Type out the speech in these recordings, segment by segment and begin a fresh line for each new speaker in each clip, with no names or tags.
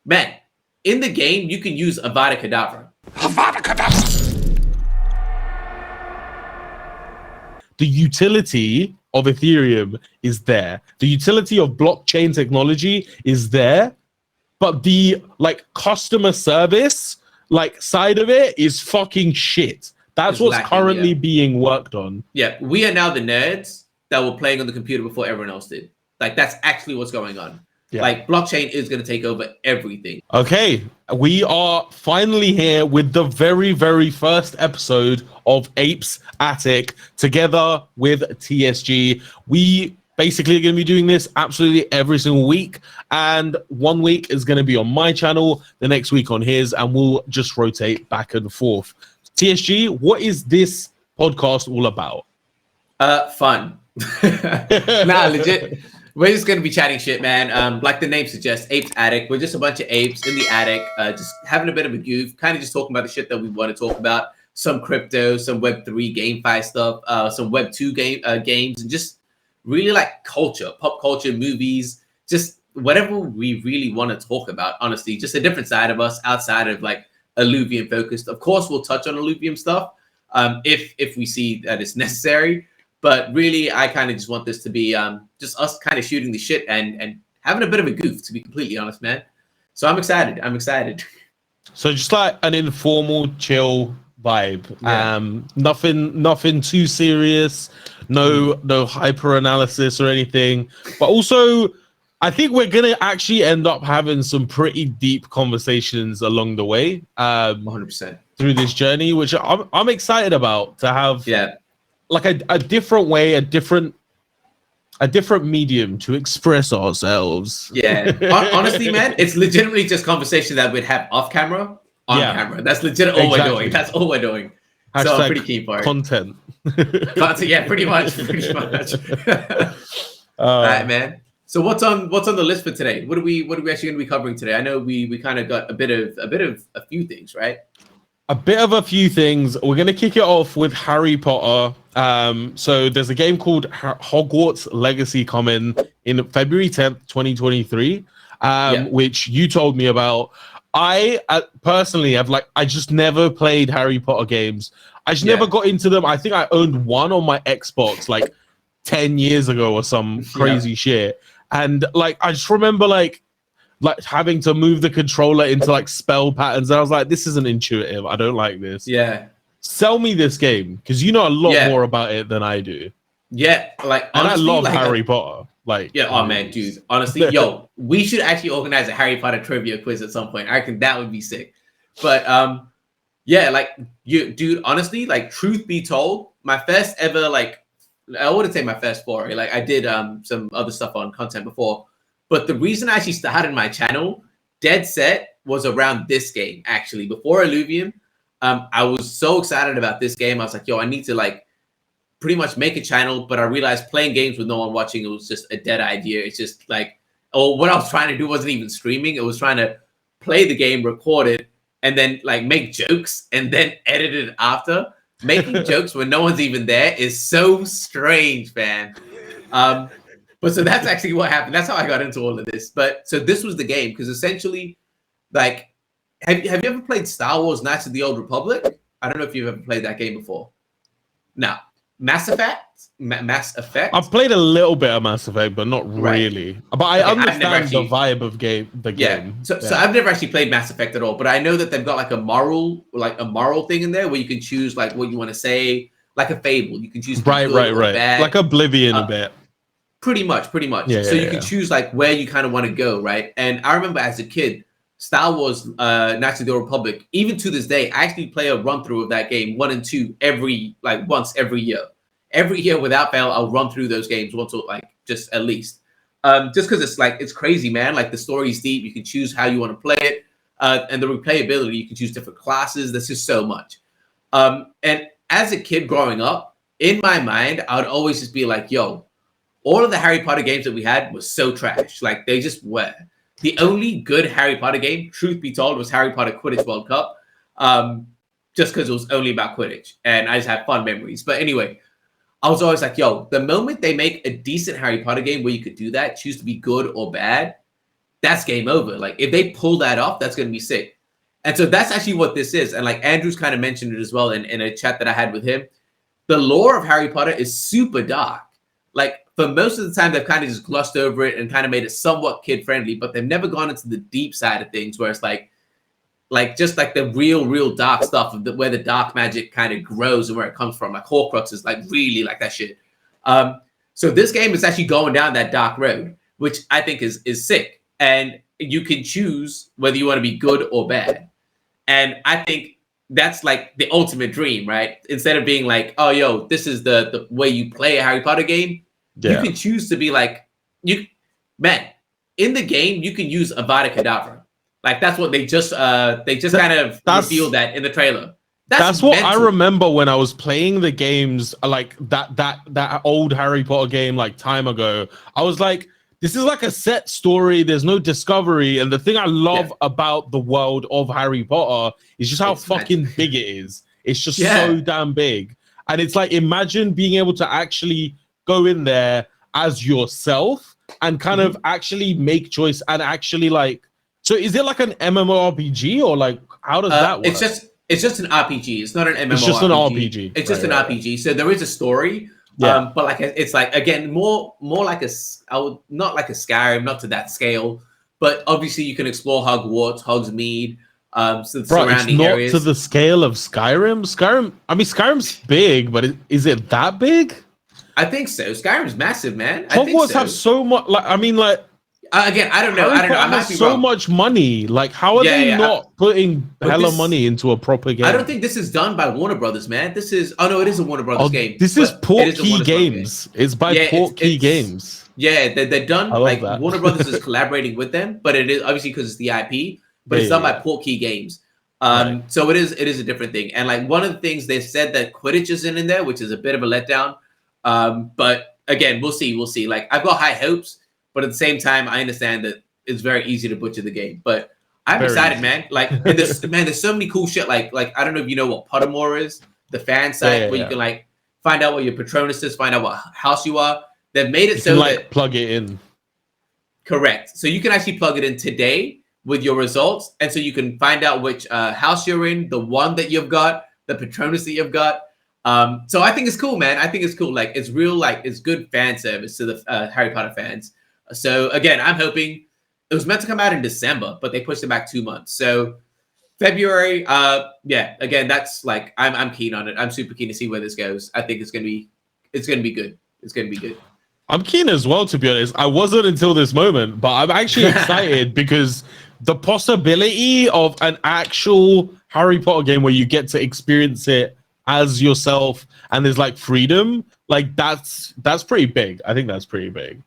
man, in the game, you can use Avada Kedavra.
Avada Kedavra!
The utility of Ethereum is there. The utility of blockchain technology is there. But the like customer service like side of it is fucking shit. That's
It's
what's
lacking,
currently being worked on.
Yeah, we are now the nerds that were playing on the computer before everyone else did. Like, that's actually what's going on.
Yeah.
Like, blockchain is going to take over everything.
Okay, we are finally here with the very, very first episode of Apes Attic together with TSG. We basically are going to be doing this absolutely every single week. And 1 week is going to be on my channel, the next week on his, and we'll just rotate back and forth. TSG, what is this podcast all about?
Fun. Nah, legit. We're just going to be chatting shit, man. Like the name suggests, Apes Attic. We're just a bunch of apes in the attic, just having a bit of a goof, kind of just talking about the shit that we want to talk about. Some crypto, some Web3 GameFi stuff, some Web2 games, and just really like culture, pop culture, movies, just whatever we really want to talk about, honestly. Just a different side of us outside of like Illuvium focused. Of course, we'll touch on Illuvium stuff if we see that it's necessary. But really, I kind of just want this to be just us kind of shooting the shit and having a bit of a goof, to be completely honest, man. So I'm excited.
So just like an informal, chill vibe.
Yeah.
Nothing too serious. No hyper analysis or anything. But also, I think we're gonna actually end up having some pretty deep conversations along the way.
100%
through this journey, which I'm excited about to have.
Yeah.
Like a different way, a different medium to express ourselves.
Yeah. Honestly, man, it's legitimately just conversation that we'd have off camera, on camera. That's legit all we're doing. That's all we're doing.
Hashtag
so I'm pretty keen for it.
Content.
Yeah, pretty much. All right, man. So what's on the list for today? What are we actually going to be covering today? I know we kind of got a bit of a few things, right?
A bit of a few things. We're going to kick it off with Harry Potter. So there's a game called Hogwarts Legacy coming in February 10th, 2023, which you told me about. I personally have I just never played Harry Potter games. I just never got into them. I think I owned one on my Xbox 10 years ago or some crazy shit. And I just remember having to move the controller into spell patterns. And I was like, this isn't intuitive. I don't like this.
Yeah.
Sell me this game because you know a lot more about it than I do.
Yeah. Honestly,
and I love Harry Potter.
Oh man, dude. Honestly, we should actually organize a Harry Potter trivia quiz at some point. I reckon that would be sick. But dude, honestly, truth be told, my first ever I wouldn't say my first foray. I did some other stuff on content before. But the reason I actually started my channel, dead set, was around this game, actually. Before Illuvium, I was so excited about this game. I was like, I need to, pretty much make a channel. But I realized playing games with no one watching, it was just a dead idea. It's just, what I was trying to do wasn't even streaming. It was trying to play the game, record it, and then, make jokes, and then edit it after. Making jokes when no one's even there is so strange, man. But so that's actually what happened. That's how I got into all of this. But so this was the game because essentially, have you ever played Star Wars: Knights of the Old Republic? I don't know if you've ever played that game before. No, Mass Effect.
I've played a little bit of Mass Effect, but not really. But I understand the vibe of the game.
So I've never actually played Mass Effect at all, but I know that they've got a moral thing in there where you can choose what you want to say, like a Fable. You can choose
right, like Oblivion a bit.
Pretty much. So you can choose where you kind of want to go, right? And I remember as a kid, Star Wars, Knights of the Old Republic, even to this day, I actually play a run through of that game 1 and 2 once every year. Every year without fail, I'll run through those games once or just at least. Just because it's crazy, man. The story's deep. You can choose how you want to play it. And the replayability, you can choose different classes. There's just so much. And as a kid growing up, in my mind, I would always just be all of the Harry Potter games that we had was so trash. They just were. The only good Harry Potter game, truth be told, was Harry Potter Quidditch World Cup. Just because it was only about Quidditch. And I just had fun memories. But anyway, I was always the moment they make a decent Harry Potter game where you could do that, choose to be good or bad, that's game over. Like if they pull that off, that's going to be sick. And so that's actually what this is. And like Andrew's kind of mentioned it as well in a chat that I had with him. The lore of Harry Potter is super dark. Like for most of the time, they've kind of just glossed over it and kind of made it somewhat kid friendly, but they've never gone into the deep side of things where it's like just like the real dark stuff of where the dark magic kind of grows and where it comes from. Like Horcruxes, like really like that shit. So this game is actually going down that dark road, which I think is sick. And you can choose whether you want to be good or bad. And I think that's like the ultimate dream, right? Instead of being like, oh, yo, this is the way you play a Harry Potter game. Yeah. You can choose to be like, in the game, you can use Avada Kedavra. Like that's what they just kind of revealed that in the trailer.
That's what I remember when I was playing the games, like that old Harry Potter game, like time ago. I was like, this is like a set story. There's no discovery, and the thing I love about the world of Harry Potter is just how fucking big it is. It's just so damn big, and it's like imagine being able to actually go in there as yourself and kind of actually make choice and actually like. So is it like an MMORPG or like how does that work?
It's just an RPG. It's not an MMORPG.
It's just an RPG.
It's just an RPG. So there is a story, but like it's like again more like not like a Skyrim, not to that scale, but obviously you can explore Hogwarts, Hogsmeade, so the surrounding areas.
Not to the scale of Skyrim. Skyrim's big, but is it that big?
I think so. Skyrim's massive, man.
Hogwarts have so much.
Again, I don't know. I might be
so
wrong.
much money. Like, how are they not putting hella money into a proper game?
I don't think this is done by Warner Brothers, man. This is it is a Warner Brothers game.
This is Portkey Games. It's by Portkey Games.
Yeah, they're done. Like that. Warner Brothers is collaborating with them, but it is obviously because it's the IP. But it's done by Portkey Games. So it is a different thing. And like one of the things they said that Quidditch isn't in there, which is a bit of a letdown. But again, we'll see. Like I've got high hopes. But at the same time, I understand that it's very easy to butcher the game. But I'm excited, man. Like, and there's so many cool shit. Like I don't know if you know what Pottermore is, the fan site where you can like find out what your Patronus is, find out what house you are. They've made it so that
plug it in.
Correct. So you can actually plug it in today with your results, and so you can find out which house you're in, the one that you've got, the Patronus that you've got. So I think it's cool, man. I think it's cool. Like it's real. Like it's good fan service to the Harry Potter fans. So again, I'm hoping it was meant to come out in December, but they pushed it back 2 months. So February, again, that's like I'm keen on it. I'm super keen to see where this goes. I think it's gonna be good. It's gonna be good.
I'm keen as well, to be honest. I wasn't until this moment, but I'm actually excited because the possibility of an actual Harry Potter game where you get to experience it as yourself and there's like freedom, like that's pretty big. I think that's pretty big.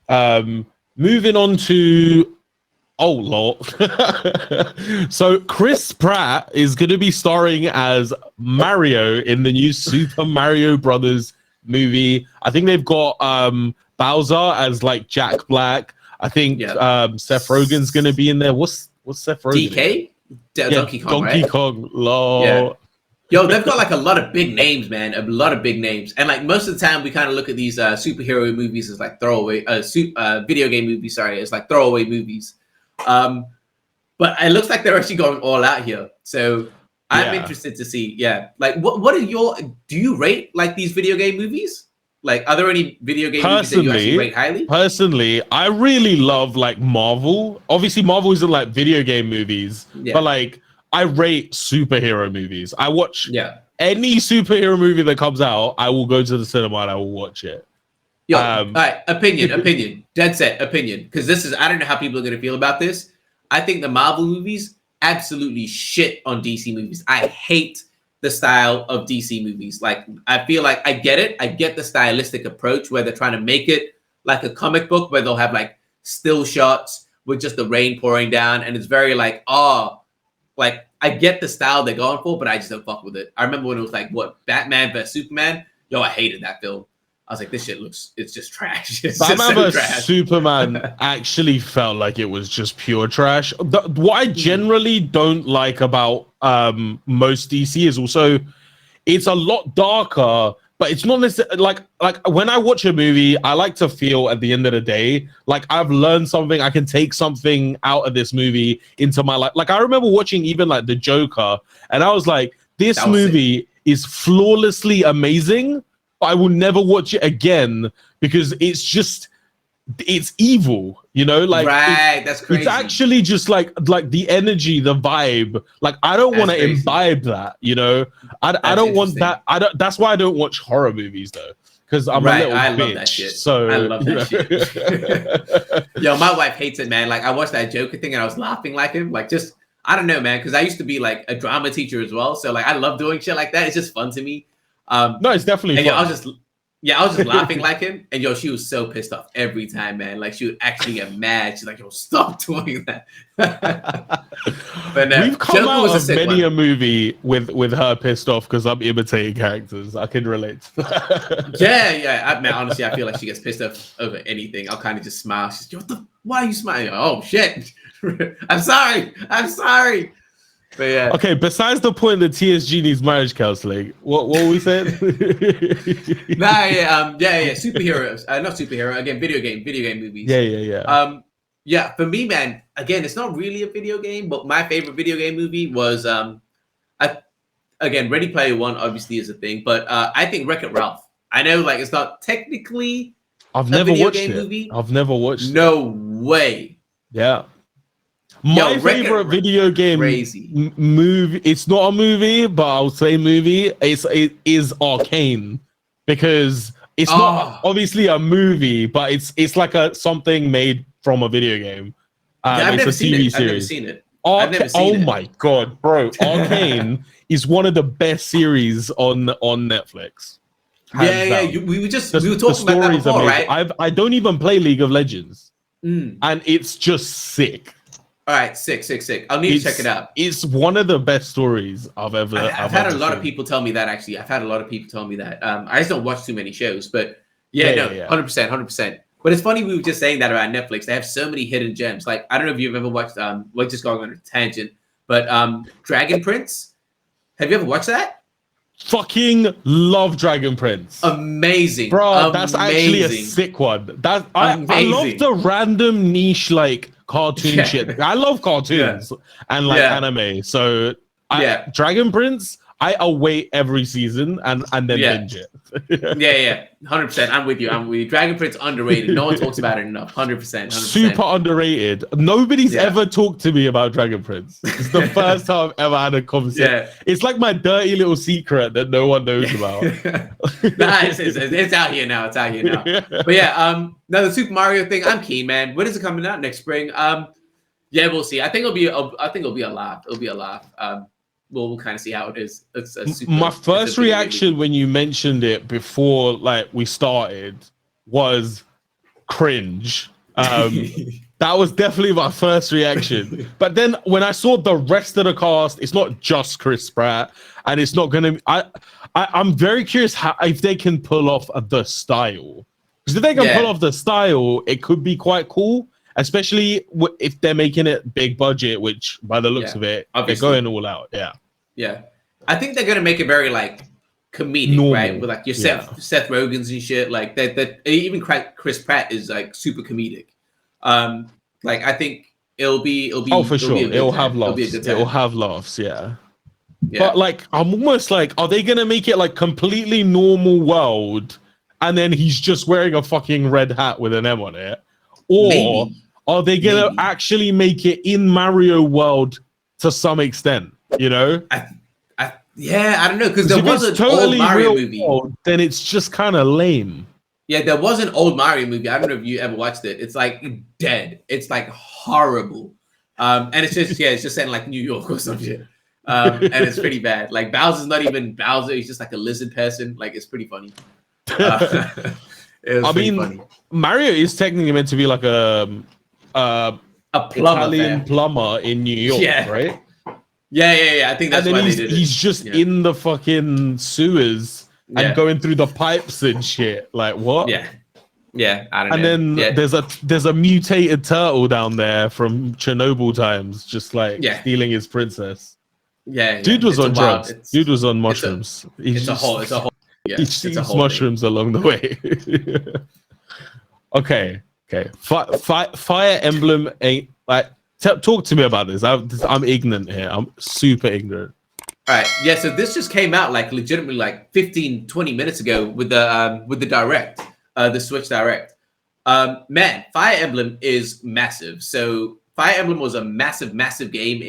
Moving on to so Chris Pratt is going to be starring as Mario in the new Super Mario Brothers movie. I think they've got Bowser as like Jack Black. I think Seth Rogen's going to be in there. What's Seth Rogen?
DK? Donkey Kong,
Donkey
right?
Kong. Lol.
Yeah. Yo, they've got like a lot of big names, man. A lot of big names. And like most of the time we kind of look at these superhero movies as like throwaway, video game movies, as like throwaway movies. But it looks like they're actually going all out here. So I'm interested to see. Like what are do you rate like these video game movies? Like, are there any video game movies that you actually rate highly?
Personally, I really love like Marvel. Obviously, Marvel isn't like video game movies, but like I rate superhero movies. I watch any superhero movie that comes out. I will go to the cinema and I will watch it.
Yo, all right, opinion, dead set opinion. Because I don't know how people are going to feel about this. I think the Marvel movies absolutely shit on DC movies. I hate the style of DC movies. Like, I feel like I get it. I get the stylistic approach where they're trying to make it like a comic book where they'll have like still shots with just the rain pouring down. And it's very like, like, I get the style they're going for, but I just don't fuck with it. I remember when it was like, Batman vs Superman? Yo, I hated that film. I was like, this shit it's just trash.
Batman vs Superman actually felt like it was just pure trash. What I generally don't like about most DC is also it's a lot darker but it's not necessarily like when I watch a movie, I like to feel at the end of the day like I've learned something. I can take something out of this movie into my life. Like I remember watching even like The Joker, and I was like, this movie is flawlessly amazing. But I will never watch it again because it's evil, you know, like
that's crazy.
It's actually just like the energy, the vibe. Like I don't want to imbibe that, you know. I don't want that. That's why I don't watch horror movies though, because I'm a little bitch.
Love that shit.
So
I love that shit. Yo, my wife hates it, man. Like I watched that Joker thing and I was laughing like him. Like just I don't know, man, because I used to be like a drama teacher as well. So like I love doing shit like that. It's just fun to me.
No, it's definitely fun.
I was just laughing like him, and yo, she was so pissed off every time, man. Like she would actually get mad. She's like, "Yo, stop doing that." But
we've come out of many a movie with her pissed off because I'm imitating characters. I can relate to that.
Yeah. Man, honestly, I feel like she gets pissed off over anything. I'll kind of just smile. She's, "Yo, why are you smiling?" Oh shit! I'm sorry. But yeah.
Okay, besides the point that TSG needs marriage counseling, what were we saying?
Superheroes. Not superhero. Again, video game movies.
Yeah.
For me, man. Again, it's not really a video game, but my favorite video game movie was Ready Player One. Obviously, is a thing, but I think Wreck-It Ralph. I know, like, it's not technically.
I've never watched it. Movie. I've never watched.
No way.
Yeah. My favorite video game movie. It's not a movie, but I'll say movie. It is Arcane because it's not obviously a movie, but it's like something made from a video game.
I've never seen it. I've never seen it.
Oh my god, bro! Arcane is one of the best series on Netflix.
We were talking about that before, right?
I don't even play League of Legends, and it's just sick.
All right, sick. I'll need to check it out.
It's one of the best stories I've ever.
I've had a lot of people tell me that. Actually, I've had a lot of people tell me that. I just don't watch too many shows, but 100%. But it's funny we were just saying that about Netflix. They have so many hidden gems. Like I don't know if you've ever watched. We're just going on a tangent, but Dragon Prince. Have you ever watched that?
Fucking love Dragon Prince.
Amazing,
bro. That's actually a sick one. I love the random niche like cartoon shit. I love cartoons and like anime. So Dragon Prince, I await every season and then binge it.
100%. I'm with you. Dragon Prince underrated. No one talks about it enough. 100%.
Super underrated. Nobody's ever talked to me about Dragon Prince. It's the first time I've ever had a conversation. It's like my dirty little secret that no one knows about.
It's out here now. But now the Super Mario thing, I'm keen, man. When is it coming out? Next spring? We'll see. I think it'll be a laugh. We'll kind of see how it is.
My first reaction when you mentioned it before, like we started, was cringe. That was definitely my first reaction. But then when I saw the rest of the cast, it's not just Chris Pratt, and it's not gonna. I'm very curious if they can pull off the style. Because if they can pull off the style, it could be quite cool. Especially if they're making it big budget, which by the looks of it, obviously. They're going all out. Yeah.
I think they're gonna make it very like comedic, right? With like your Seth Rogen's and shit. Like that. Even Chris Pratt is like super comedic. Like I think it'll be.
Oh, for sure, it'll have laughs. It'll have laughs. Yeah. But like, I'm almost like, are they gonna make it like completely normal world, and then he's just wearing a fucking red hat with an M on it, or are they gonna actually make it in Mario World to some extent? You know?
I don't know, because there was an old Mario movie.
World, then it's just kind of lame.
Yeah, there was an old Mario movie. I don't know if you ever watched it. It's like dead. It's like horrible. And it's just set in like New York or some shit. And it's pretty bad. Like Bowser's not even Bowser. He's just like a lizard person. Like it's pretty funny. Funny.
Mario is technically meant to be like a plumber, Italian plumber in New York, right?
Yeah. I think that's why they did it.
He's just in the fucking sewers and going through the pipes and shit. Like what?
Yeah. I don't know.
And then there's a mutated turtle down there from Chernobyl times, just like stealing his princess.
Yeah.
Dude was on drugs. Dude was on mushrooms.
It's a whole Yeah,
He
it's a
eats
whole
mushrooms along the way. Okay. Fire Emblem ain't like. Talk to me about this. I'm ignorant here. I'm super ignorant.
All right. Yeah. So this just came out like legitimately like 15, 20 minutes ago with the direct, the Switch Direct. Man, Fire Emblem is massive. So Fire Emblem was a massive game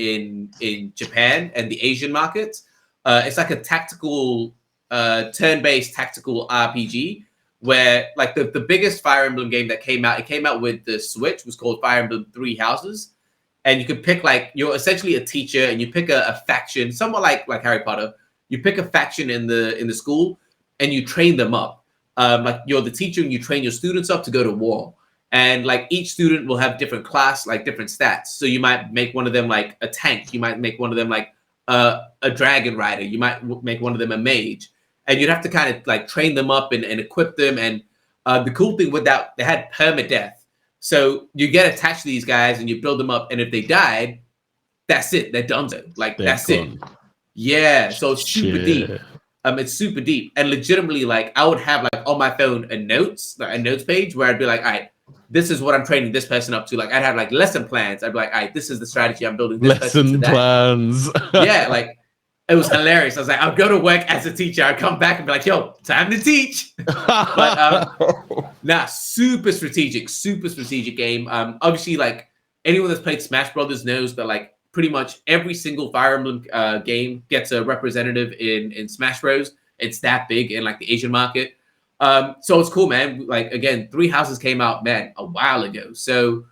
in Japan and the Asian markets. It's like a tactical, turn-based tactical RPG where like the biggest Fire Emblem game that came out, it came out with the Switch, was called Fire Emblem Three Houses. And you could pick like, you're essentially a teacher and you pick a faction, somewhat like Harry Potter. You pick a faction in the school and you train them up. Like you're the teacher and you train your students up to go to war. And like each student will have different class, like different stats. So you might make one of them like a tank. You might make one of them like a dragon rider. You might make one of them a mage. And you'd have to kind of like train them up and equip them. And the cool thing with that, they had permadeath. So you get attached to these guys and you build them up. And if they died, that's it. They're done. Like,
They're
that's
gone.
it. Yeah. So it's super
Shit.
deep. It's super deep. And legitimately, like, I would have like on my phone a notes page where I'd be like, all right, this is what I'm training this person up to. Like, I'd have like lesson plans. I'd be like, all right, this is the strategy I'm building this person to
Lesson
that.
plans.
Yeah, like it was hilarious. I was like, I'll go to work as a teacher. I'd come back and be like, yo, time to teach. But super strategic game. Obviously, like anyone that's played Smash Brothers knows that like pretty much every single Fire Emblem game gets a representative in Smash Bros. It's that big in like the Asian market. So it's cool, man. Like again, Three Houses came out, man, a while ago. So,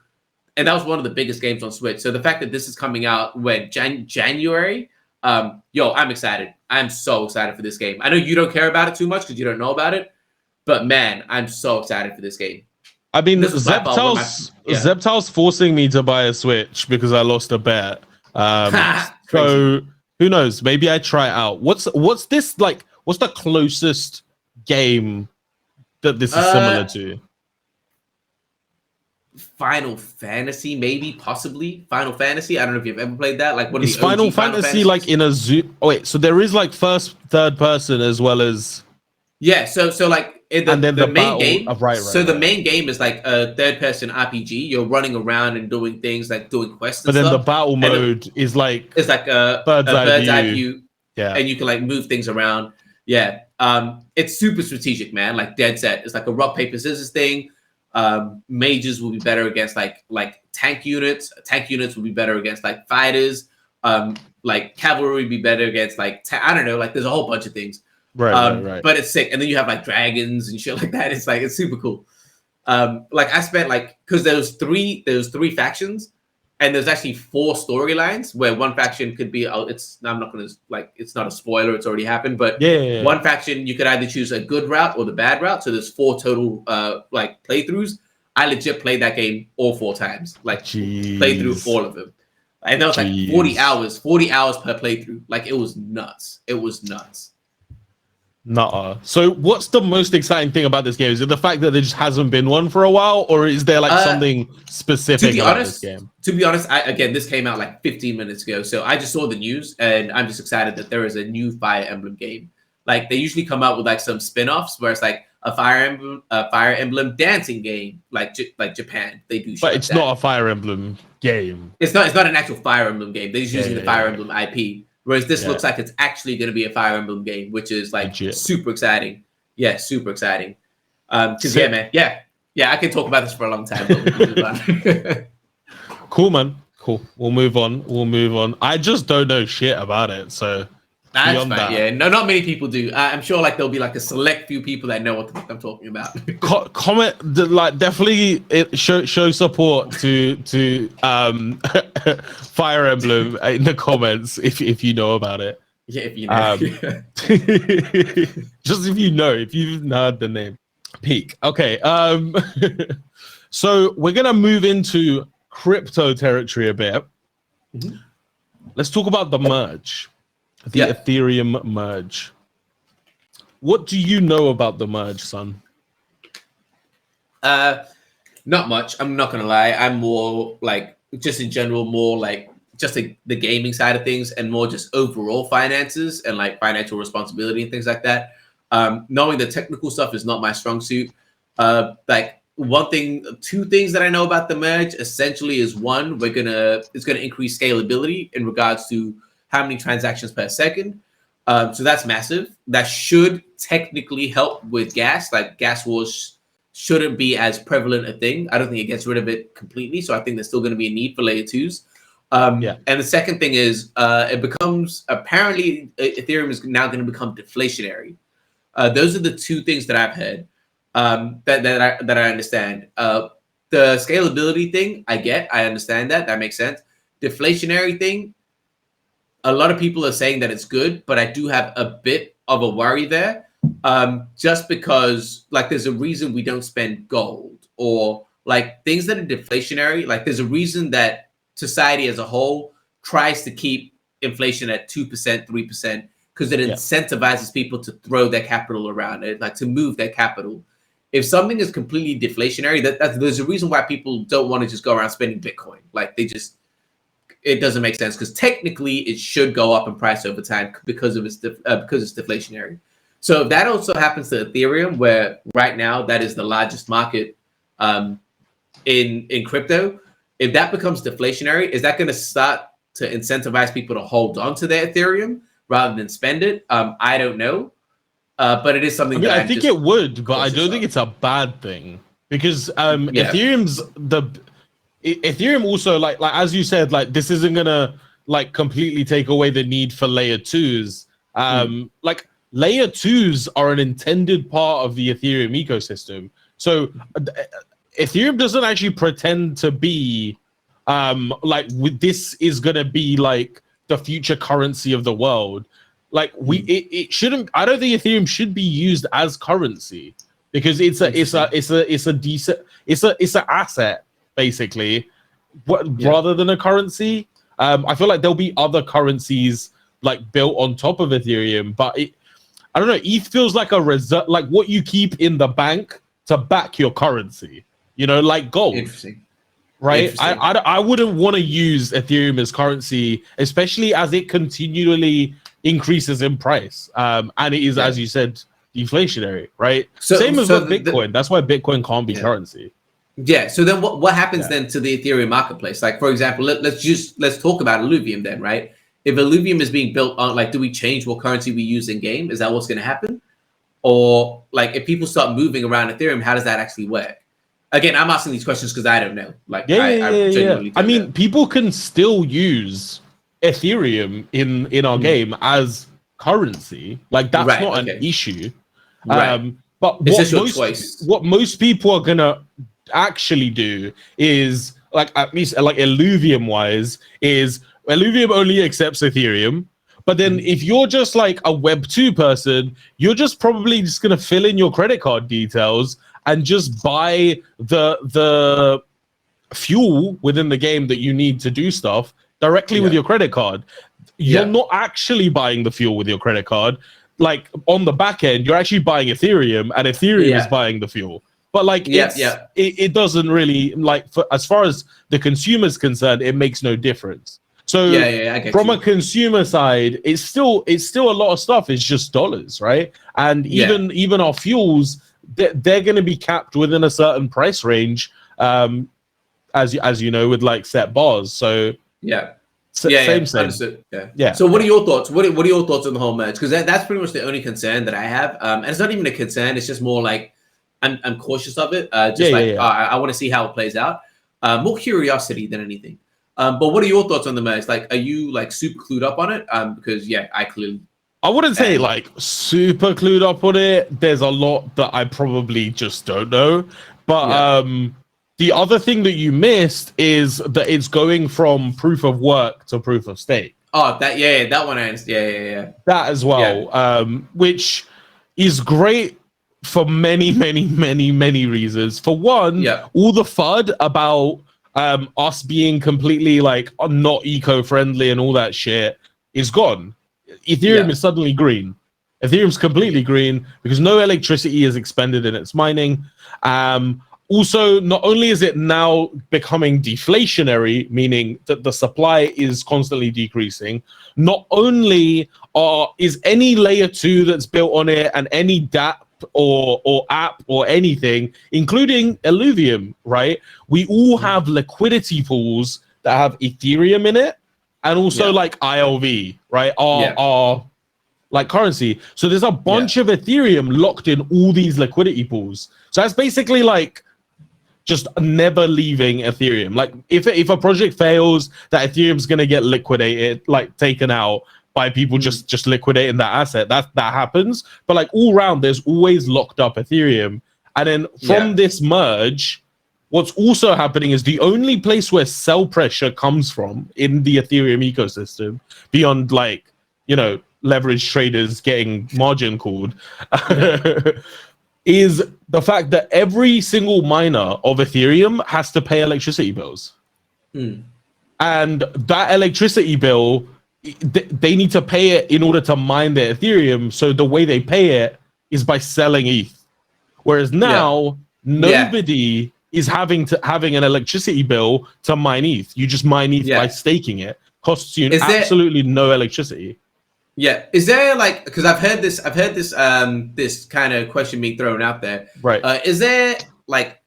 and that was one of the biggest games on Switch. So the fact that this is coming out when January, yo, I'm excited. I'm so excited for this game. I know you don't care about it too much because you don't know about it, but man, I'm so excited for this game.
I mean, Zeptal's forcing me to buy a Switch because I lost a bet. So who knows? Maybe I try it out. What's this like? What's the closest game that this is similar to?
Final Fantasy, maybe, possibly Final Fantasy. I don't know if you've ever played that. Like, what
is Final Fantasy like in a zoo? Oh wait, so there is like third person as well as
So like in the main game. The main game is like a third person RPG. You're running around and doing things like doing quests.
But then the battle mode is like
it's like a bird's eye view.
Yeah,
and you can like move things around. Yeah, it's super strategic, man. Like dead set. It's like a rock paper scissors thing. Mages will be better against like tank units. Tank units will be better against like fighters. Like cavalry would be better against like I don't know. Like there's a whole bunch of things. Right. But it's sick. And then you have like dragons and shit like that. It's like it's super cool. Like I spent like because there was three factions. And there's actually 4 storylines where one faction could be. I'm not gonna like. It's not a spoiler. It's already happened. But one faction you could either choose a good route or the bad route. So there's 4 total like playthroughs. I legit played that game all 4 times. Like played through all of them. And that was like 40 hours. 40 hours per playthrough. Like it was nuts.
Nuh-uh. So what's the most exciting thing about this game? Is it the fact that there just hasn't been one for a while, or is there like something specific about this game?
To be honest, this came out like 15 minutes ago, so I just saw the news and I'm just excited that there is a new Fire Emblem game. Like they usually come out with like some spin-offs where it's like a Fire Emblem dancing game, like Japan. They do,
but it's not a Fire Emblem game.
It's not an actual Fire Emblem game. They're just using the Fire Emblem IP. Whereas this looks like it's actually going to be a Fire Emblem game, which is like super exciting. Yeah, super exciting. Because I can talk about this for a long time. But
Cool, man. Cool. We'll move on. I just don't know shit about it, so
that's fine. That. Yeah, no, not many people do. I'm sure like there'll be like a select few people that know what the fuck I'm talking about.
Comment, like definitely show support to Fire Emblem in the comments if you know about it.
Yeah, if you know.
Just if you've heard the name. Peak. Okay. So we're gonna move into crypto territory a bit. Mm-hmm. Let's talk about the merge. The Ethereum merge. What do you know about the merge, son?
Not much. I'm not gonna lie. I'm more like just in general, more like just the gaming side of things, and more just overall finances and like financial responsibility and things like that. Knowing the technical stuff is not my strong suit. Like two things that I know about the merge essentially is one, it's gonna increase scalability in regards to how many transactions per second. So that's massive. That should technically help with gas. Like gas wars shouldn't be as prevalent a thing. I don't think it gets rid of it completely. So I think there's still going to be a need for layer 2s. And the second thing is it becomes apparently Ethereum is now going to become deflationary. Those are the two things that I've heard that I understand. The scalability thing, I understand that. That makes sense. Deflationary thing, a lot of people are saying that it's good, but I do have a bit of a worry there. Just because like there's a reason we don't spend gold or like things that are deflationary. Like there's a reason that society as a whole tries to keep inflation at 2%, 3%, because it incentivizes people to throw their capital around it, like to move their capital. If something is completely deflationary, there's a reason why people don't want to just go around spending Bitcoin. Like it doesn't make sense because technically it should go up in price over time because it's deflationary. So if that also happens to Ethereum, where right now that is the largest market in crypto, if that becomes deflationary, is that going to start to incentivize people to hold on to their Ethereum rather than spend it? I don't know, but it is something that
I think it would, but I don't think it's a bad thing because Ethereum also like as you said, like this isn't gonna like completely take away the need for layer 2s. Like layer 2s are an intended part of the Ethereum ecosystem. So Ethereum doesn't actually pretend to be this is gonna be like the future currency of the world. Like it shouldn't. I don't think Ethereum should be used as currency because it's an asset basically, rather than a currency. I feel like there'll be other currencies like built on top of Ethereum, but I don't know. ETH feels like a reserve, like what you keep in the bank to back your currency. You know, like gold.
Interesting.
Right? I wouldn't want to use Ethereum as currency, especially as it continually increases in price. And it is, as you said, deflationary, right? Same as with Bitcoin. That's why Bitcoin can't be currency.
Yeah. So then what happens then to the Ethereum marketplace? Like, for example, let's talk about Illuvium then, right? If Illuvium is being built on, like, do we change what currency we use in game? Is that what's going to happen? Or like, if people start moving around Ethereum, how does that actually work? Again, I'm asking these questions because I don't know. Like, I genuinely don't know.
People can still use Ethereum in our game as currency. Like, that's not an issue.
Right.
But what most people are gonna actually do is, like, at least like Illuvium wise, is Illuvium only accepts Ethereum. But then if you're just like a Web2 person, you're just probably just gonna fill in your credit card details and just buy the fuel within the game that you need to do stuff directly with your credit card. You're not actually buying the fuel with your credit card. Like, on the back end, you're actually buying Ethereum, and Ethereum is buying the fuel. But like, it doesn't really, like, as far as the consumer's concerned, it makes no difference. So from a consumer side, it's still a lot of stuff. It's just dollars, right? And even our fuels, they're going to be capped within a certain price range, as you know, with like set bars. So same.
Understood. Yeah. So what are your thoughts? What are your thoughts on the whole merge? Because that's pretty much the only concern that I have. And it's not even a concern. It's just more like I'm cautious of it. I want to see how it plays out. More curiosity than anything. But what are your thoughts on the merge? Like, are you like super clued up on it? Because I
wouldn't say like super clued up on it. There's a lot that I probably just don't know. But the other thing that you missed is that it's going from proof of work to proof of stake.
Oh, that one I understand.
That as well, which is great for many reasons. For one, all the FUD about us being completely like not eco-friendly and all that shit is gone. Ethereum is suddenly green. Ethereum's completely green because no electricity is expended in its mining. also, not only is it now becoming deflationary, meaning that the supply is constantly decreasing, not only is any layer 2 that's built on it and any dApp or app or anything, including Illuvium, right? We all have liquidity pools that have Ethereum in it, and also like ILV, right? Our like currency. So there's a bunch of Ethereum locked in all these liquidity pools. So that's basically like just never leaving Ethereum. Like if a project fails, that Ethereum's gonna get liquidated, like taken out by people just liquidating that asset. That happens. But like all around, there's always locked up Ethereum. And then from this merge, what's also happening is the only place where sell pressure comes from in the Ethereum ecosystem, beyond like, you know, leverage traders getting margin called, is the fact that every single miner of Ethereum has to pay electricity bills. And that electricity bill, they need to pay it in order to mine their Ethereum. So the way they pay it is by selling ETH. Whereas now, nobody is having an electricity bill to mine ETH. You just mine ETH by staking it. Costs you absolutely no electricity.
Yeah, is there like, because I've heard this this kind of question being thrown out there.
Right.
Is there like,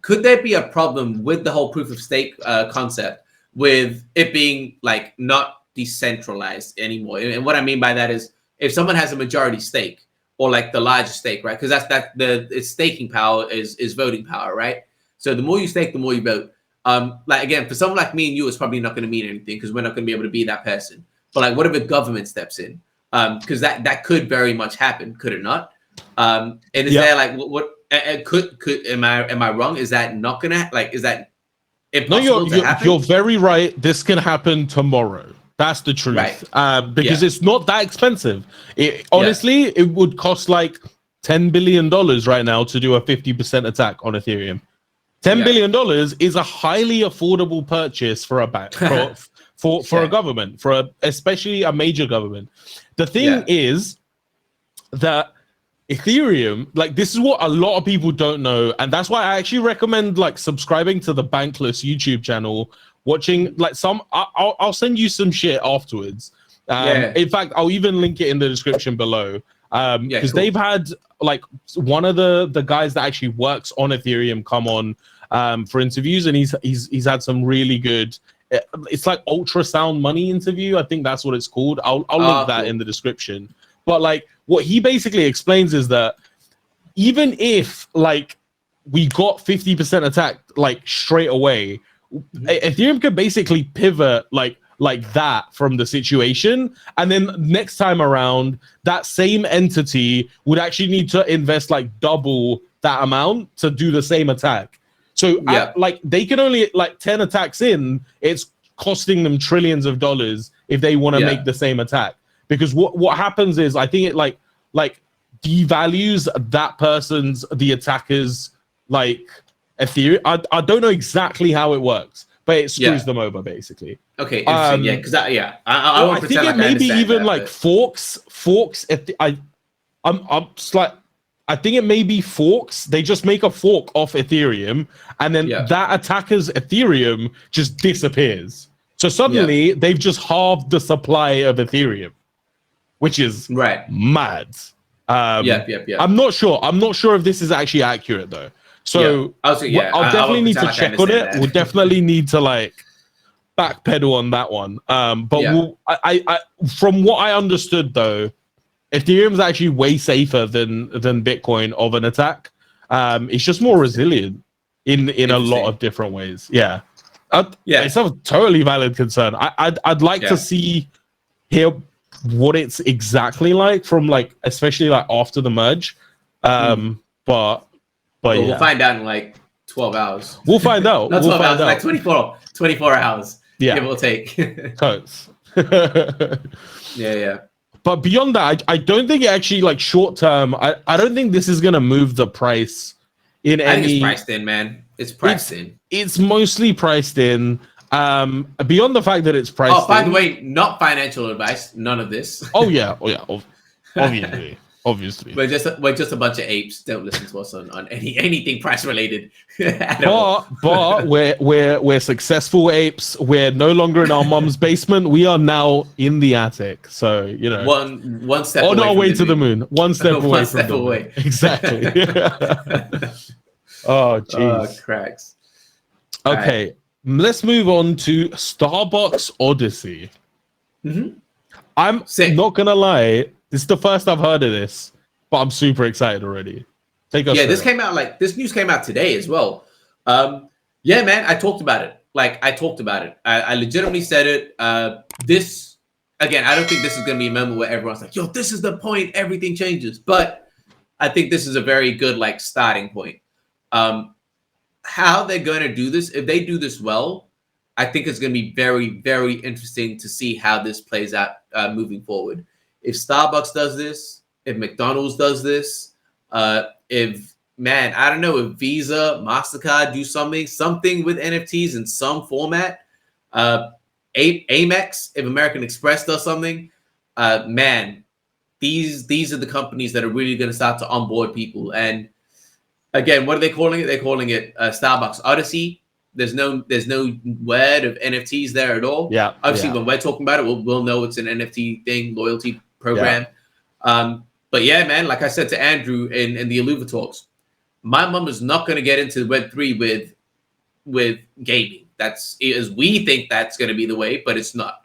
could there be a problem with the whole proof of stake concept, with it being like not decentralized anymore? And what I mean by that is, if someone has a majority stake or like the largest stake, right? Because it's staking power is voting power, right? So the more you stake, the more you vote. Like again, for someone like me and you, it's probably not going to mean anything because we're not going to be able to be that person. But like, what if a government steps in? Because that could very much happen, could it not? And is there like what could am I wrong? Is that not gonna is that impossible to happen?
You're very right. This can happen tomorrow. That's the truth. Right. Because it's not that expensive. Honestly, it would cost like $10 billion right now to do a 50% attack on Ethereum. $10 billion is a highly affordable purchase for a bank. For a government, especially a major government. The thing is that Ethereum, like this is what a lot of people don't know, and that's why I actually recommend like subscribing to the Bankless YouTube channel, watching like I'll send you some shit afterwards. In fact, I'll even link it in the description below. Because they've had like one of the guys that actually works on Ethereum come on for interviews, and he's had some really good. It's like ultrasound money interview. I think that's what it's called. I'll link that in the description. But like what he basically explains is that even if like we got 50% attacked like straight away, Ethereum could basically pivot like that from the situation, and then next time around that same entity would actually need to invest like double that amount to do the same attack. So like they can only like 10 attacks in, it's costing them trillions of dollars if they want to make the same attack. Because what happens is I think it like devalues the attacker's like Ethereum. I don't know exactly how it works, but it screws them over basically.
Okay, interesting. Because I
think it may be even like forks. I think it may be forks. They just make a fork off Ethereum, and then that attacker's Ethereum just disappears. So suddenly they've just halved the supply of Ethereum, which is mad. I'm not sure. I'm not sure if this is actually accurate though. So I'll definitely need to check on it. We'll definitely need to like backpedal on that one. But I from what I understood though, Ethereum's actually way safer than Bitcoin of an attack. It's just more resilient in a lot of different ways. It's a totally valid concern. I'd like to hear what it's exactly like from like especially like after the merge. But
we'll find out in like 12 hours.
We'll find out.
Not 12 hours, like 24 hours. Yeah, give or take.
Totes.
Yeah.
But beyond that, I don't think it actually like short term. I don't think this is gonna move the price in any.
I think it's priced in, man. It's priced in.
It's mostly priced in. Beyond the fact that it's priced.
Oh, by the way, not financial advice. None of this.
Obviously. obviously.
We're just a bunch of apes. Don't listen to us on anything price related.
But we're successful apes. We're no longer in our mom's basement. We are now in the attic. So you know,
one step
on
away
our
from
way
the
to the moon. One step away
one
from
step
the
away.
moon. Exactly. Oh jeez.
Cracks.
Okay, let's move on to Starbucks Odyssey.
Mm-hmm.
I'm
Sick.
not gonna lie, this is the first I've heard of this, but I'm super excited already. Take us.
Yeah,
through
this news came out today as well. Yeah, man, I talked about it. I legitimately said it. This again, I don't think this is gonna be a moment where everyone's like, "Yo, this is the point. Everything changes." But I think this is a very good like starting point. How they're going to do this, if they do this well, I think it's going to be very, very interesting to see how this plays out moving forward. If Starbucks does this, if McDonald's does this, if Visa, MasterCard do something with NFTs in some format, Amex, if American Express does something, man, these are the companies that are really going to start to onboard people. And again, what are they calling it? They're calling it Starbucks Odyssey. There's no word of NFTs there at all.
Yeah.
Obviously, when we're talking about it, we'll know it's an NFT thing, loyalty program. Yeah. But yeah, man, like I said to Andrew in the Illuvium talks, my mom is not going to get into Web3 with gaming. We think that's going to be the way, but it's not.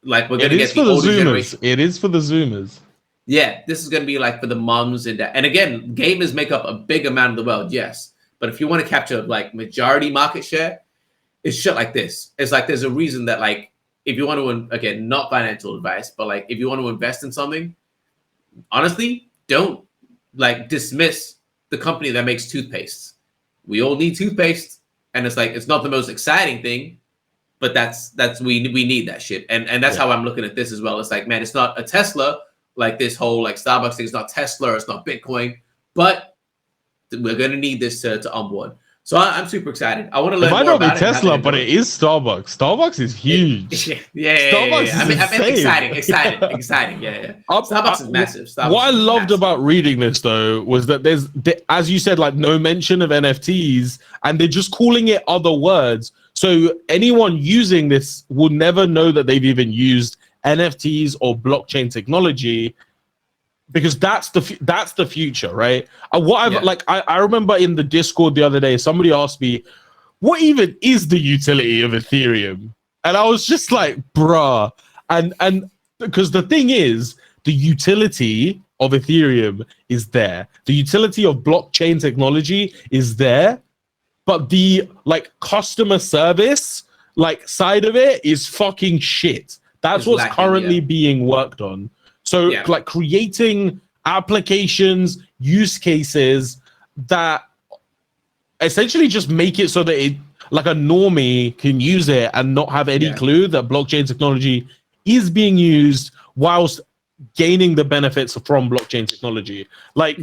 Like we're going to get the older generation.
It is for the Zoomers.
Yeah, this is going to be like for the moms and that. And again, gamers make up a big amount of the world, yes. But if you want to capture like majority market share, it's shit like this. It's like there's a reason that like if you want to, again, not financial advice, but like if you want to invest in something, honestly, don't like dismiss the company that makes toothpaste. We all need toothpaste, and it's like it's not the most exciting thing, but that's we need that shit. And that's how I'm looking at this as well. It's like, man, it's not a Tesla. Like this whole like Starbucks thing is not Tesla, it's not Bitcoin, but we're gonna need this to onboard. So I'm super excited. I want to learn more about it. It might not be
Tesla, but it is Starbucks. Starbucks is huge.
Yeah. I mean, exciting. Yeah. Starbucks is massive.
What I loved about reading this though was that there's, as you said, like no mention of NFTs, and they're just calling it other words. So anyone using this will never know that they've even used NFTs or blockchain technology, because that's the future, right? I remember in the Discord the other day, somebody asked me, what even is the utility of Ethereum? And I was just like, bruh. And because the thing is, the utility of Ethereum is there. The utility of blockchain technology is there. But the like customer service like side of it is fucking shit. That's what's currently being worked on. So like creating applications, use cases that essentially just make it so that it like a normie can use it and not have any clue that blockchain technology is being used whilst gaining the benefits from blockchain technology. Like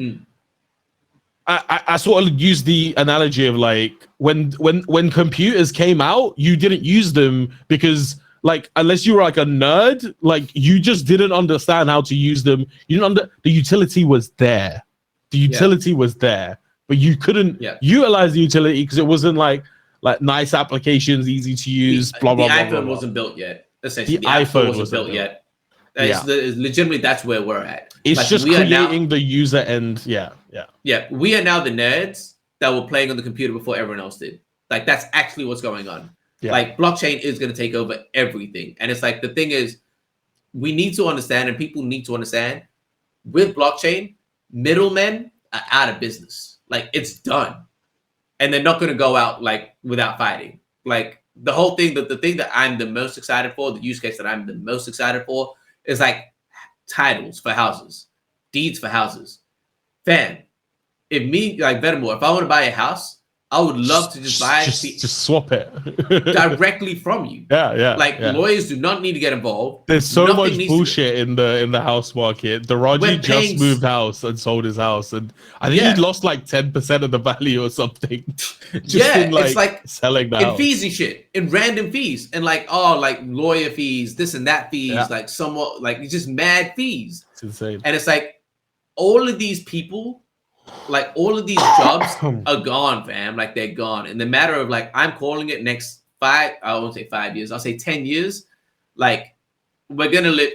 I sort of use the analogy of like when computers came out, you didn't use them because like unless you were like a nerd, like you just didn't understand how to use them. You didn't the utility was there. The utility was there, but you couldn't utilize the utility because it wasn't like nice applications, easy to use. The
iPhone wasn't built yet. Essentially, the iPhone wasn't built yet. Legitimately, that's where we're at.
It's like, just creating the user end. Yeah.
We are now the nerds that were playing on the computer before everyone else did. Like that's actually what's going on. Yeah. Like blockchain is going to take over everything. And it's like the thing is, we need to understand, and people need to understand, with blockchain, middlemen are out of business. Like it's done. And they're not going to go out like without fighting. Like the whole thing, the thing that I'm the most excited for, the use case that I'm the most excited for is like titles for houses, deeds for houses. Fam, if me, like Vetemor, if I want to buy a house, I would love to just buy
just swap it
directly from you. Lawyers do not need to get involved.
There's so much bullshit in the house market. Daraji just moved house and sold his house, and I think he lost like 10% of the value or something.
It's like
selling the
in
house.
fees and shit, in random fees, and like like lawyer fees, this and that fees, like somewhat like just mad fees.
It's insane.
And it's like all of these people, like all of these jobs are gone, fam. Like they're gone. In the matter of like, I'm calling it next I won't say 5 years. I'll say 10 years. Like we're going to live,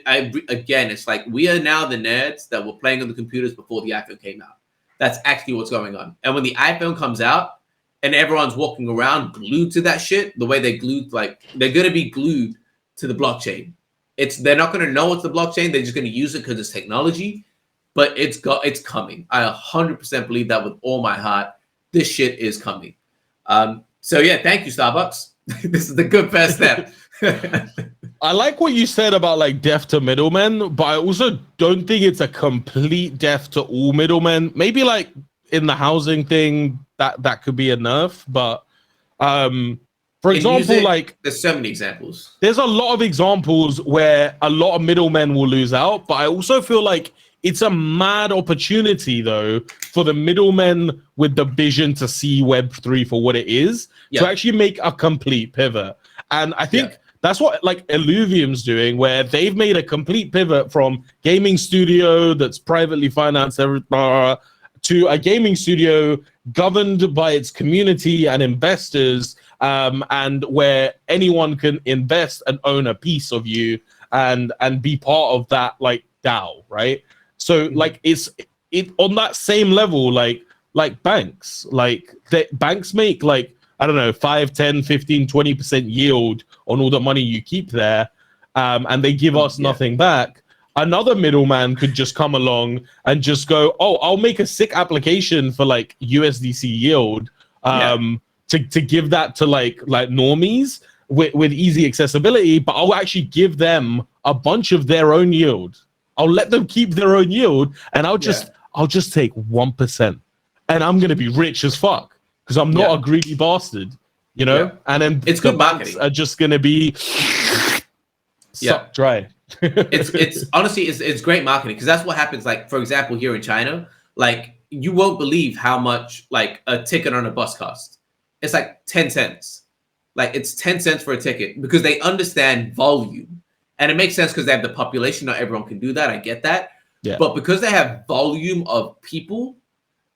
again, it's like we are now the nerds that were playing on the computers before the iPhone came out. That's actually what's going on. And when the iPhone comes out and everyone's walking around glued to that shit, the way they glued, like they're going to be glued to the blockchain. They're not going to know it's the blockchain. They're just going to use it because it's technology. But it's coming. I 100% believe that with all my heart. This shit is coming. So yeah, thank you, Starbucks. This is the good first step.
I like what you said about like death to middlemen, but I also don't think it's a complete death to all middlemen. Maybe like in the housing thing, that could be enough. But for example, like
there's so many examples.
There's a lot of examples where a lot of middlemen will lose out, but I also feel like it's a mad opportunity, though, for the middlemen with the vision to see Web3 for what it is, to actually make a complete pivot. And I think that's what like Illuvium's doing, where they've made a complete pivot from gaming studio that's privately financed to a gaming studio governed by its community and investors, and where anyone can invest and own a piece of you and be part of that like DAO, right? So like it on that same level, like banks, like banks make like, I don't know, 5, 10, 15, 20% yield on all the money you keep there. And they give us nothing back. Another middleman could just come along and just go, oh, I'll make a sick application for like USDC yield to give that to like normies with easy accessibility, but I'll actually give them a bunch of their own yield. I'll let them keep their own yield, and I'll just take 1%, and I'm gonna be rich as fuck because I'm not a greedy bastard, you know. And then
it's good marketing.
Are just gonna be sucked dry.
it's honestly it's great marketing because that's what happens. Like for example, here in China, like you won't believe how much like a ticket on a bus costs. It's like 10 cents. Like it's 10 cents for a ticket because they understand volume. And it makes sense because they have the population. Not everyone can do that. I get that. Yeah. But because they have volume of people,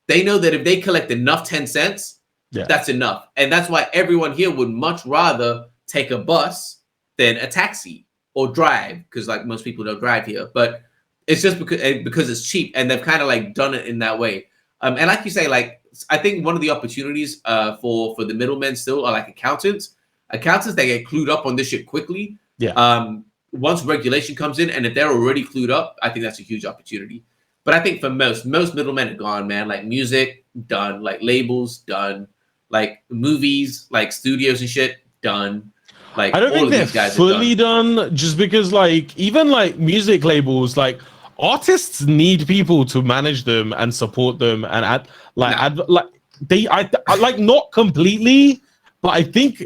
they know that if they collect enough 10 cents, that's enough. And that's why everyone here would much rather take a bus than a taxi or drive, because like most people don't drive here. But it's just because it's cheap, and they've kind of like done it in that way. And like you say, like I think one of the opportunities for the middlemen still are like accountants. Accountants, they get clued up on this shit quickly. Yeah. Once regulation comes in, and if they're already clued up, I think that's a huge opportunity. But I think for most middlemen are gone, man. Like music, done. Like labels, done. Like movies, like studios and shit, done. Like
I don't think they're fully done, just because like even like music labels, like artists need people to manage them and support them and like not completely, but I think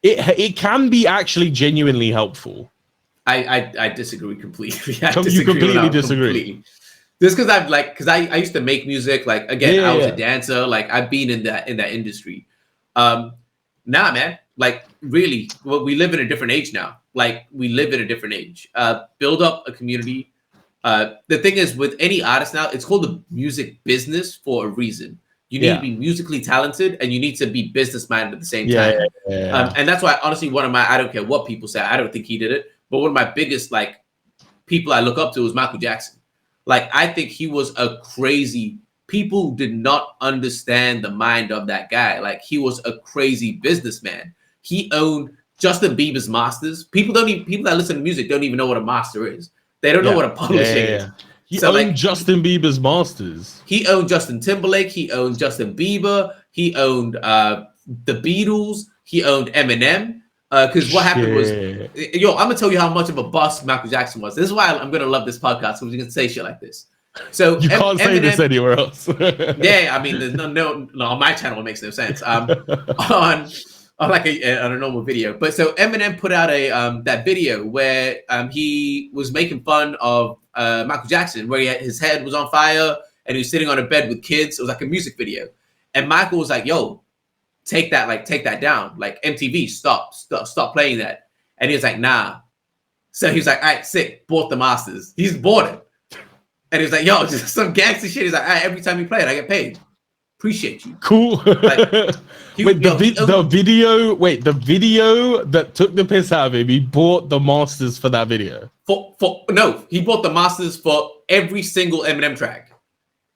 it can be actually genuinely helpful.
I disagree completely.
You completely disagree.
Just because I used to make music. Like again, I was a dancer. Like I've been in that industry. Nah, man. Like really, well, we live in a different age now. Like we live in a different age. Build up a community. The thing is, with any artist now, it's called the music business for a reason. You need to be musically talented, and you need to be business minded at the same time. And that's why, honestly, I don't care what people say. I don't think he did it. But one of my biggest like people I look up to is Michael Jackson. Like I think he was a crazy. People did not understand the mind of that guy. Like he was a crazy businessman. He owned Justin Bieber's masters. People that listen to music don't even know what a master is. They don't know what a publishing is.
He owned Justin Bieber's masters.
He owned Justin Timberlake. He owned Justin Bieber. He owned the Beatles. He owned Eminem. Because what happened was, I'm gonna tell you how much of a bust Michael Jackson was. This is why I'm gonna love this podcast, because we can say shit like this. So
you can't say this anywhere else.
I mean, there's no on my channel it makes no sense. On like on a normal video. But so Eminem put out a that video where he was making fun of Michael Jackson, where his head was on fire and he was sitting on a bed with kids. It was like a music video, and Michael was like, "Yo, take that down. Like MTV, stop playing that." And he was like, "Nah." So he was like, "All right, sick. Bought the masters." He's bought it. And he's like, yo, just some gangster shit. He's like, all right, every time you play it, I get paid. Appreciate you.
Cool.
Like,
the video that took the piss out of him, he bought the masters for that video.
No, he bought the masters for every single Eminem track.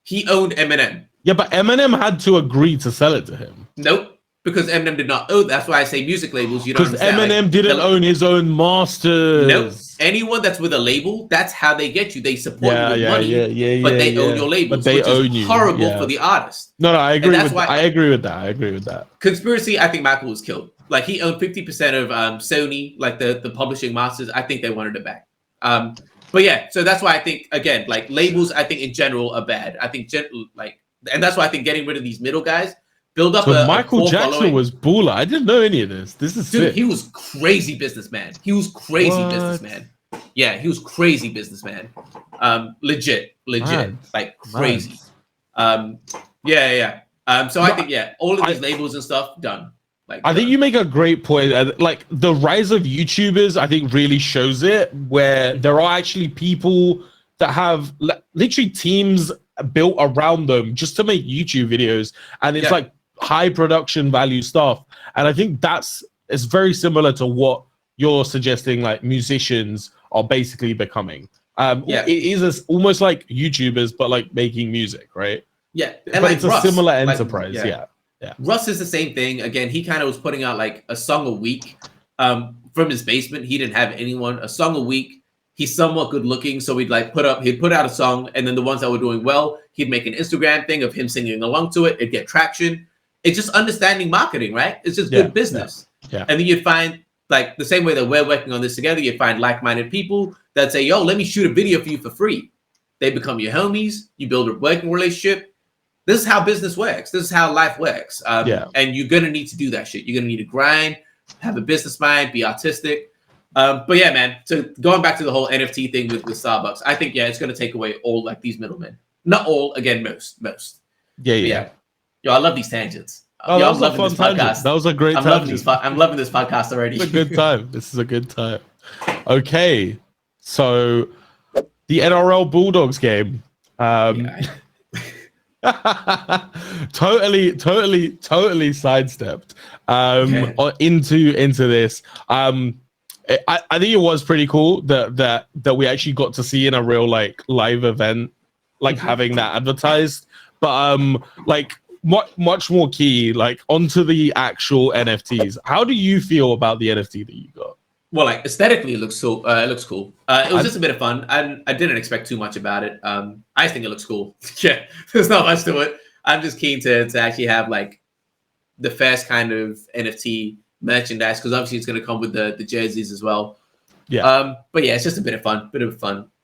He owned Eminem.
Yeah, but Eminem had to agree to sell it to him.
Nope. Because Eminem did not own. That's why I say music labels. You don't understand.
Because Eminem didn't own his own masters.
Nope. Anyone that's with a label, that's how they get you. They support you with money, but they own your labels,
but they
which
own
is
you.
horrible for the artist.
No, I agree with that. I agree with that.
Conspiracy, I think Michael was killed. Like he owned 50% of Sony, like the publishing masters. I think they wanted it back. But yeah, so that's why I think again, like labels, I think in general are bad. I think and that's why I think getting rid of these middle guys. Build up
Michael Jackson following. Was baller. I didn't know any of this. This is
dude.
sick.
He was crazy businessman. Businessman. Yeah, he was crazy businessman. Legit, like crazy. Yeah. So I think all of these labels and stuff done. Like
I think you make a great point. Like the rise of YouTubers, I think really shows it. Where there are actually people that have literally teams built around them just to make YouTube videos, and it's like high production value stuff. And I think it's very similar to what you're suggesting, like musicians are basically becoming. It is almost like YouTubers, but like making music, right?
Yeah, and
but
like
it's
Russ,
a similar enterprise. Yeah.
Russ is the same thing. Again, he kind of was putting out like a song a week from his basement. He didn't have anyone. A song a week. He's somewhat good looking, so he'd put out a song, and then the ones that were doing well, he'd make an Instagram thing of him singing along to it. It'd get traction. It's just understanding marketing, right? It's just good business.
Yeah.
And then you'd find, like the same way that we're working on this together, you'd find like-minded people that say, yo, let me shoot a video for you for free. They become your homies. You build a working relationship. This is how business works. This is how life works. And you're going to need to do that shit. You're going to need to grind, have a business mind, be artistic. But yeah, man. So going back to the whole NFT thing with Starbucks, I think, it's going to take away all like these middlemen. Not all, again, most.
Yeah.
Yo, I love these tangents.
Oh, that was a fun podcast. That was a great tangent.
I'm loving this podcast already.
It's a good time. This is a good time. Okay. So the NRL Bulldogs game. totally sidestepped into this. I think it was pretty cool that we actually got to see in a real like live event, like having that advertised. But much more key, like onto the actual NFTs. How do you feel about the NFT that you got?
Well, like aesthetically, it looks cool. It was just a bit of fun. I didn't expect too much about it. I just think it looks cool. Yeah, there's not much to it. I'm just keen to actually have like the first kind of NFT merchandise, because obviously it's going to come with the jerseys as well. Yeah. But yeah, it's just a bit of fun.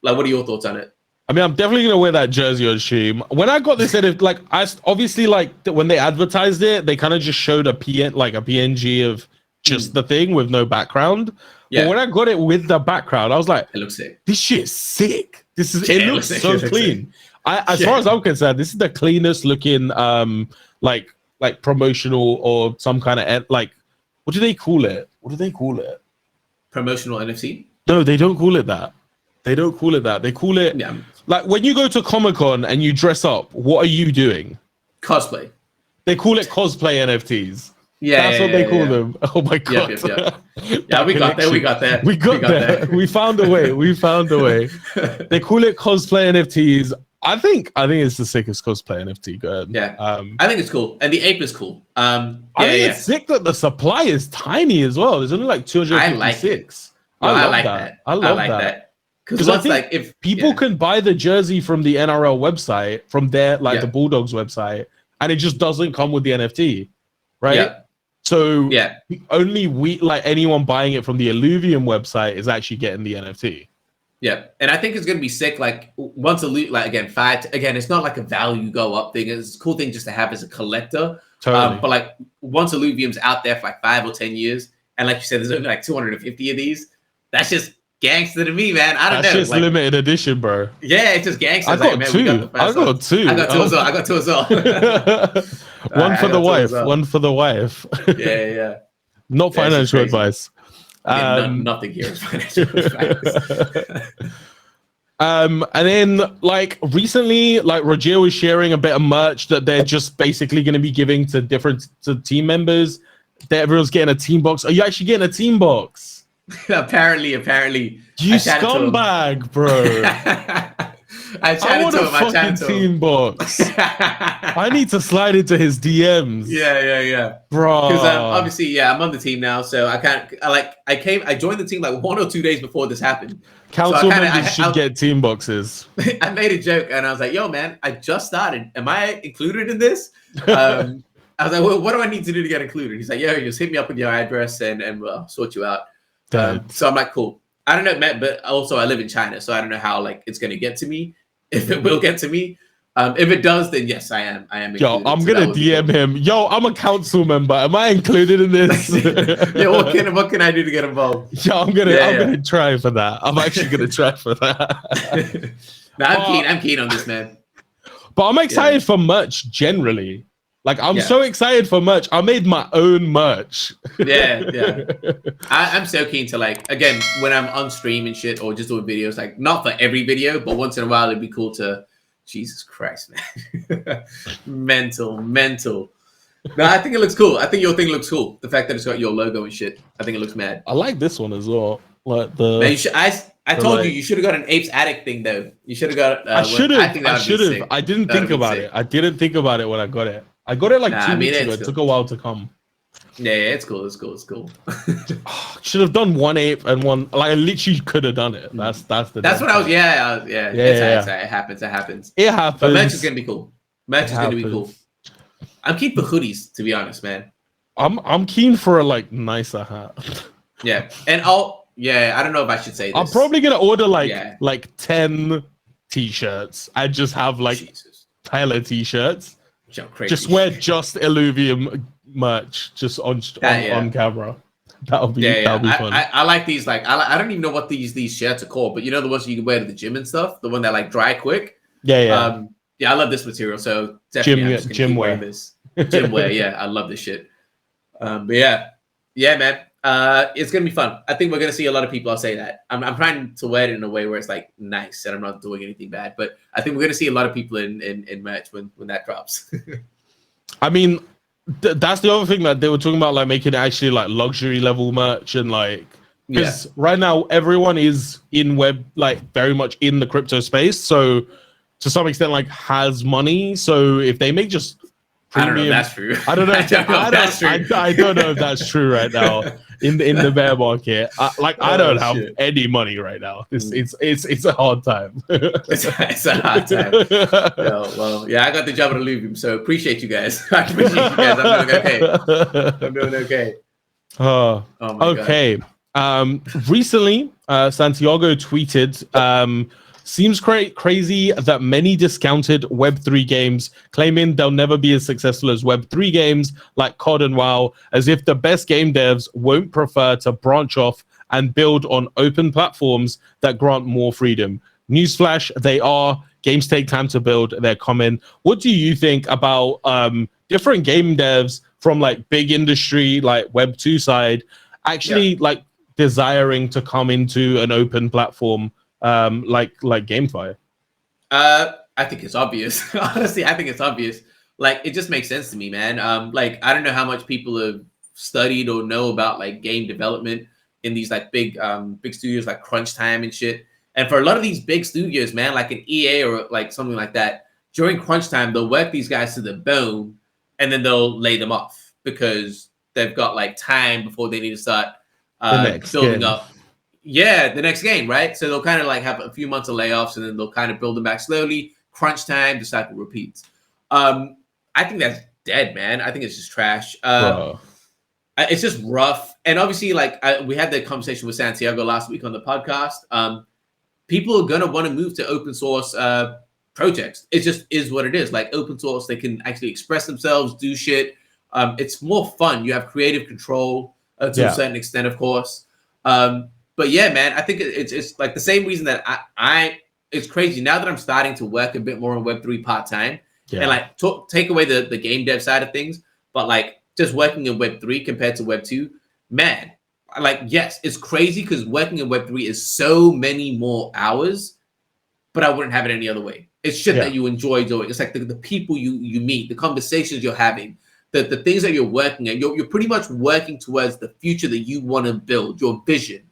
Like, what are your thoughts on it?
I mean, I'm definitely gonna wear that jersey on stream. When I got this edit, like I obviously like when they advertised it, they kind of just showed a PNG of just the thing with no background. Yeah. But when I got it with the background, I was like,
it looks sick.
This shit's sick. It looks so clean. As far as I'm concerned, this is the cleanest looking like promotional or some kind of like, what do they call it?
Promotional NFT?
No, they don't call it that. They call it like when you go to Comic-Con and you dress up, what are you doing?
Cosplay.
They call it cosplay NFTs.
Yeah,
that's what they call them. Oh my god.
Yeah, we got there.
We got there. We found a way. They call it cosplay NFTs. I think it's the sickest cosplay NFT. Go ahead.
Yeah. I think it's cool. And the ape is cool. I think
it's sick that the supply is tiny as well. There's only like 256.
I like that.
I love that. Because I think like if people can buy the jersey from the NRL website, from their the Bulldogs website, and it just doesn't come with the NFT, right? Yeah. So only anyone buying it from the Illuvium website is actually getting the NFT.
Yeah, and I think it's gonna be sick. Like once it's not like a value go up thing. It's a cool thing just to have as a collector. Totally. But like once Illuvium's out there for like 5 or 10 years, and like you said, there's only like 250 of these. That's just gangster to me, man. I don't know.
That's just limited edition, bro.
Yeah, it's just gangster.
I got two. I got two
as well.
One for the wife.
Yeah.
Not financial advice.
Nothing here is financial advice.
And then like recently, like Roger was sharing a bit of merch that they're just basically going to be giving to team members. That everyone's getting a team box. Are you actually getting a team box?
apparently.
You scumbag, bro. I want a fucking team box. I need to slide into his DMs.
Yeah,
bro.
Because obviously, I'm on the team now, so I joined the team like 1 or 2 days before this happened.
Council members should get team boxes.
I made a joke and I was like, "Yo, man, I just started. Am I included in this?" I was like, "Well, what do I need to do to get included?" He's like, "Yo, just hit me up with your address and we'll sort you out." So I'm like, "Cool." I don't know, but also I live in China, so I don't know how like it's gonna get to me. If it will get to me. If it does, then yes, I am.
Yo, I'm gonna DM him. Yo, I'm a council member. Am I included in this?
Yeah, what can I do to get involved?
Yo, I'm gonna try for that. I'm actually gonna try for that.
I'm keen on this, man.
But I'm excited for merch generally. Like I'm so excited for merch. I made my own merch.
Yeah. I'm so keen to like, again, when I'm on stream and shit or just doing videos, like not for every video, but once in a while it'd be cool to. Jesus Christ, man. mental. No, I think it looks cool. I think your thing looks cool. The fact that it's got your logo and shit. I think it looks mad.
I like this one as well. Like the.
Man, I told you should have got an Apes Attic thing though. You should have got.
I should have. I didn't think about it. I didn't think about it when I got it. I got it like 2 weeks ago. It took a while to come.
Yeah, it's cool.
Should have done one ape and one. Like I literally could have done it. That's what
I was. Yeah. It happens.
It happens.
But merch is gonna be cool. I'm keen for hoodies, to be honest, man.
I'm keen for a like nicer hat.
Yeah, and I don't know if I should say this.
I'm probably gonna order like 10 t-shirts. I just have like hella t-shirts. Just wear just Illuvium merch just on camera. That'll be fun.
I like these. Like I don't even know what these shirts are called, but you know the ones you can wear to the gym and stuff. The one that like dry quick.
Yeah.
I love this material. So definitely
gym wear.
This gym wear. Yeah, I love this shit. But yeah, man. It's gonna be fun. I think we're gonna see a lot of people. I'll say that. I'm trying to wear it in a way where it's like nice and I'm not doing anything bad. But I think we're gonna see a lot of people in merch when that drops.
I mean, that's the other thing that they were talking about, like making it actually like luxury level merch and like because right now everyone is in web, like very much in the crypto space. So to some extent, like has money. So if they make just premium,
I don't know if that's true.
I don't know. I don't know if that's true right now in the bear market. I don't have any money right now. It's a hard time.
it's a hard time. I got the job at Illuvium, so appreciate you guys. I appreciate you guys. I'm doing okay.
Oh my God. Recently, Santiago tweeted. Seems crazy that many discounted Web3 games claiming they'll never be as successful as Web3 games like COD and WoW, as if the best game devs won't prefer to branch off and build on open platforms that grant more freedom. Newsflash, they are. Games take time to build. They're common. What do you think about different game devs from like big industry, like Web2 side, actually like desiring to come into an open platform? Like GameFi?
I think it's obvious. Honestly, I think it's obvious. Like it just makes sense to me, man. Like I don't know how much people have studied or know about like game development in these like big studios like Crunch Time and shit. And for a lot of these big studios, man, like an EA or like something like that, during Crunch Time, they'll work these guys to the bone and then they'll lay them off because they've got like time before they need to start building up. Yeah, the next game, right? So they'll kind of like have a few months of layoffs and then they'll kind of build them back slowly. Crunch time, the cycle repeats. I think that's dead, man. I think it's just trash. It's just rough. And obviously, like we had the conversation with Santiago last week on the podcast. People are going to want to move to open source projects. It just is what it is. Like open source, they can actually express themselves, do shit. It's more fun. You have creative control to a certain extent, of course. But yeah, man, I think it's like the same reason that it's crazy now that I'm starting to work a bit more on Web3 part-time and like take away the game dev side of things, but like just working in Web3 compared to Web2, man, like, yes, it's crazy because working in Web3 is so many more hours but I wouldn't have it any other way. It's shit that you enjoy doing. It's like the people you meet, the conversations you're having, the things that you're working at. You're pretty much working towards the future that you want to build, your vision.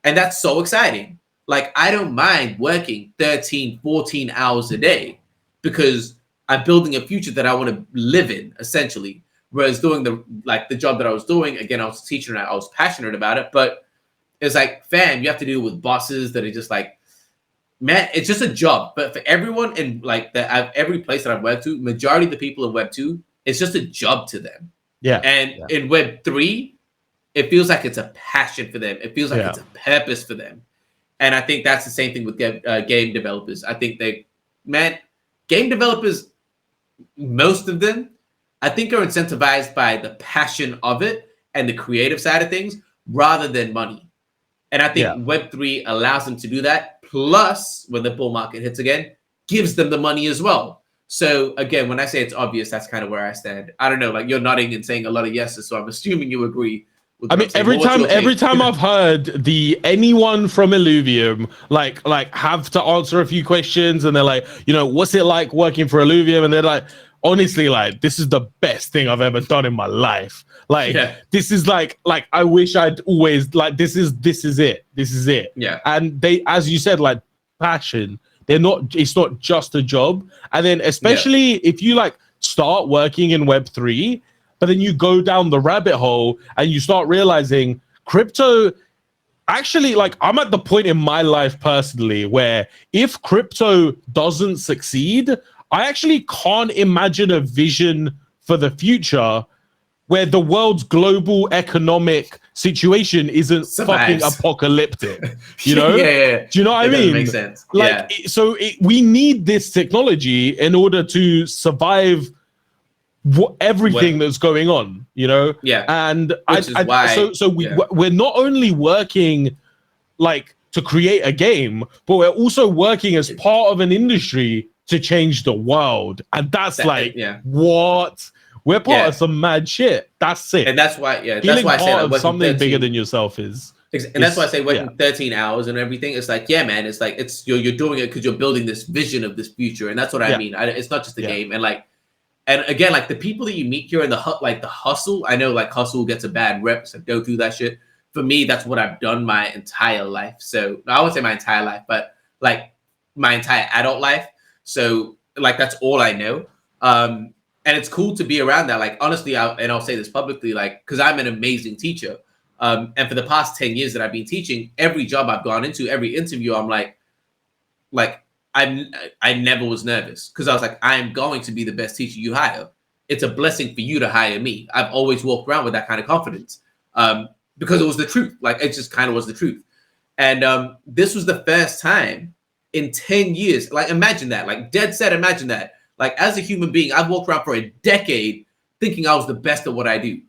And that's so exciting. Like, I don't mind working 13, 14 hours a day because I'm building a future that I want to live in, essentially. Whereas doing the job that I was doing, again, I was a teacher and I was passionate about it, but it's like, fam, you have to deal with bosses that are just like, man, it's just a job. But for everyone in like every place that I've worked to, majority of the people in Web 2, it's just a job to them.
Yeah.
And in Web 3, it feels like it's a passion for them. It feels like it's a purpose for them. And I think that's the same thing with game developers. I think game developers, most of them, I think are incentivized by the passion of it and the creative side of things rather than money. And I think Web3 allows them to do that. Plus, when the bull market hits again, gives them the money as well. So again, when I say it's obvious, that's kind of where I stand. I don't know, like you're nodding and saying a lot of yeses, so I'm assuming you agree.
I mean, every time I've heard anyone from Illuvium like have to answer a few questions, and they're like, what's it like working for Illuvium? And they're like, honestly, like, this is the best thing I've ever done in my life. Like, this is like I wish I'd always like this is it. Yeah. And they, as you said, like passion. It's not just a job. And then especially if you like start working in Web3, but then you go down the rabbit hole and you start realizing crypto. Actually, like, I'm at the point in my life personally where if crypto doesn't succeed, I actually can't imagine a vision for the future where the world's global economic situation isn't fucking apocalyptic. You know?
Yeah.
Do you know what I mean?
Makes sense.
Like, we need this technology in order to survive everything that's going on, Yeah. And we're not only working like to create a game, but we're also working as part of an industry to change the world. And that's what? We're part of some mad shit. That's sick.
And that's why, that's why I say like,
something bigger than yourself is.
And that's why I say working 13 hours and everything. It's like, man, it's like you're doing it because you're building this vision of this future, and that's what I mean. It's not just a game. And again, like the people that you meet here in the hustle. I know like hustle gets a bad rep, so don't do that shit. For me, that's what I've done my entire life. So I won't say my entire life, but like my entire adult life. So like that's all I know. And it's cool to be around that. Like, honestly, I'll say this publicly, like, because I'm an amazing teacher. And for the past 10 years that I've been teaching, every job I've gone into, every interview, I'm like I never was nervous because I was like, I'm going to be the best teacher you hire. It's a blessing for you to hire me. I've always walked around with that kind of confidence because it was the truth. Like, it just kind of was the truth. And this was the first time in 10 years. Like, imagine that. Like, dead set, imagine that. Like, as a human being, I've walked around for a decade thinking I was the best at what I do.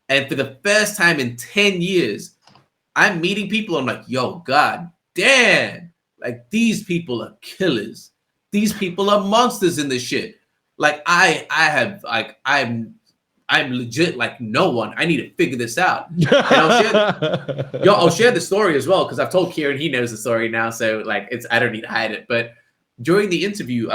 And for the first time in 10 years, I'm meeting people. I'm like, yo, God damn. Like, these people are killers. These people are monsters in this shit. Like, I'm legit like no one. I need to figure this out. And I'll share the story as well because I've told Kieran, he knows the story now. So like, I don't need to hide it. But during the interview,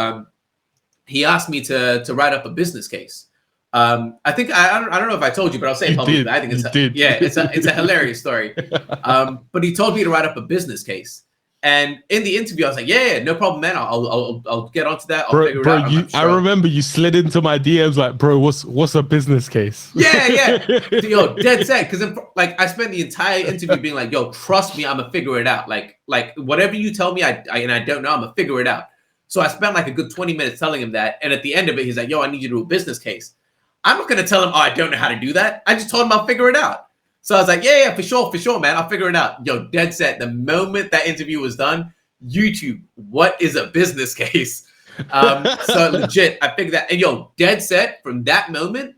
he asked me to write up a business case. I think I don't know if I told you, but I'll say it publicly. I think it's a hilarious story. But he told me to write up a business case. And in the interview, I was like, yeah, no problem, man. I'll get onto that. I'll figure it out.
I remember you slid into my DMs like, bro, what's a business case?
Yeah. Yo, dead set. Because like I spent the entire interview being like, yo, trust me, I'm gonna figure it out. Like whatever you tell me, I don't know, I'm gonna figure it out. So I spent like a good 20 minutes telling him that. And at the end of it, he's like, yo, I need you to do a business case. I'm not gonna tell him, oh, I don't know how to do that. I just told him I'll figure it out. So I was like, yeah, for sure, man. I'll figure it out. Yo, dead set. The moment that interview was done, YouTube, what is a business case? So legit, I figured that. And yo, dead set from that moment,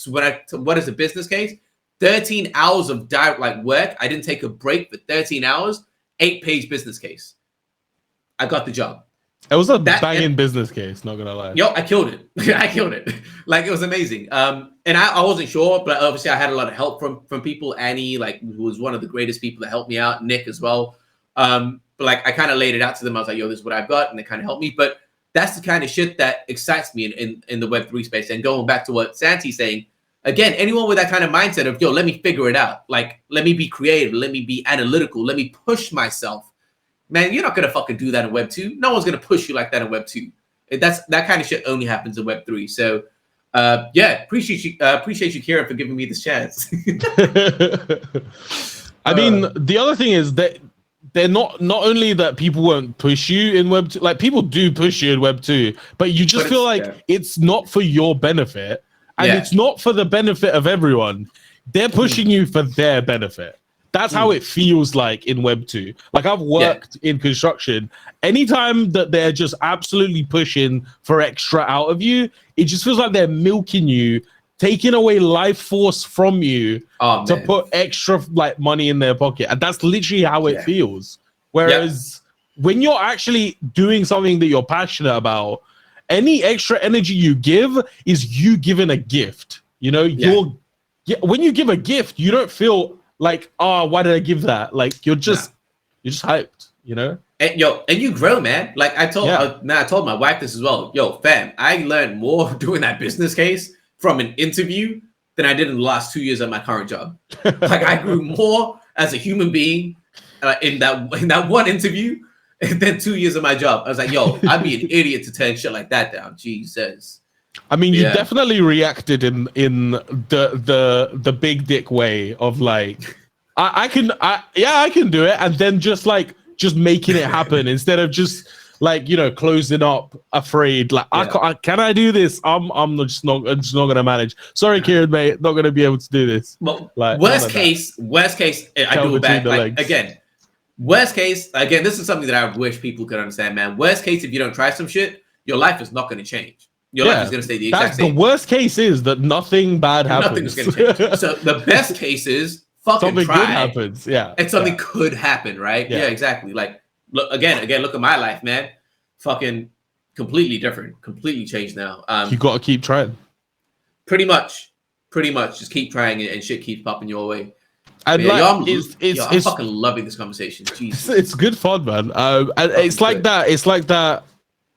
what is a business case? 13 hours of direct work. I didn't take a break for 13 hours, 8-page business case. I got the job.
It was a banging business case, not gonna lie.
Yo, I killed it. I killed it. Like, it was amazing. And I wasn't sure, but obviously I had a lot of help from people. Annie, who was one of the greatest people that helped me out. Nick as well. But like I kind of laid it out to them. I was like, yo, this is what I've got, and they kind of helped me. But that's the kind of shit that excites me in the Web3 space. And going back to what Santi's saying, again, anyone with that kind of mindset of, yo, let me figure it out. Like, let me be creative. Let me be analytical. Let me push myself. Man, you're not going to fucking do that in Web 2. No one's going to push you like that in Web 2. That kind of shit only happens in Web 3. So, yeah, appreciate you, Kieran, for giving me this chance.
I mean, the other thing is that they're not only that people won't push you in Web 2, like people do push you in Web 2, but you just feel like it's not for your benefit and it's not for the benefit of everyone. They're pushing you for their benefit. That's how it feels like in Web 2. Like I've worked in construction. Anytime that they're just absolutely pushing for extra out of you, it just feels like they're milking you, taking away life force from you to put extra like money in their pocket. And that's literally how it feels. Whereas when you're actually doing something that you're passionate about, any extra energy you give is you giving a gift. You know, when you give a gift, you don't feel like, oh, why did I give that? Like you're just hyped, you know?
And you grow, man. Like I told my wife this as well. Yo, fam, I learned more doing that business case from an interview than I did in the last 2 years of my current job. Like I grew more as a human being in that one interview than 2 years of my job. I was like, yo, I'd be an idiot to turn shit like that down. Jesus.
I mean, you definitely reacted in the big dick way of like, I can do it, and then just making it happen instead of just like, you know, closing up, afraid. Like, can I do this? I'm just not gonna manage. Sorry, Kieran, mate, not gonna be able to do this.
Well, like worst case, I do it back. Like, again, worst case, again, this is something that I wish people could understand, man. Worst case, if you don't try some shit, your life is not gonna change. Your life is going to stay the exact same.
The worst case is that nothing bad happens.
Nothing's going to change. So the best case is fucking
something
try.
Good happens. Yeah.
And something could happen, right? Yeah, exactly. Like, look at my life, man. Fucking completely different. Completely changed now.
You got to keep trying.
Pretty much. Just keep trying and shit keeps popping your way.
And
yeah,
like,
I'm fucking loving this conversation. Jesus.
It's good fun, man. And it's like that. It's like that.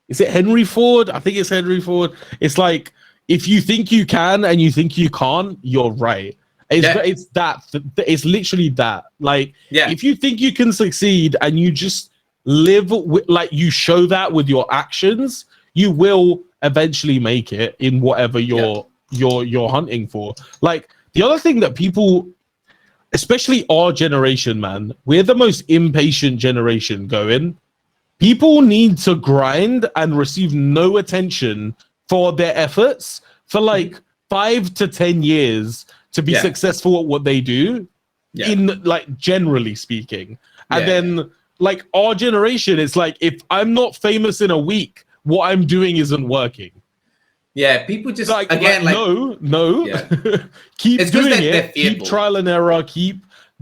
Is it Henry Ford? I think it's Henry Ford. It's like, if you think you can and you think you can't, you're right. It's that. It's literally that. Like, if you think you can succeed and you just live with, like, you show that with your actions, you will eventually make it in whatever you're hunting for. Like, the other thing that people, especially our generation, man, we're the most impatient generation going. People need to grind and receive no attention for their efforts for like 5 to 10 years to be successful at what they do, in like generally speaking. And then like our generation, it's like, if I'm not famous in a week, what I'm doing isn't working.
Yeah, people just
no. Keep
it's
doing it. Keep trial and error.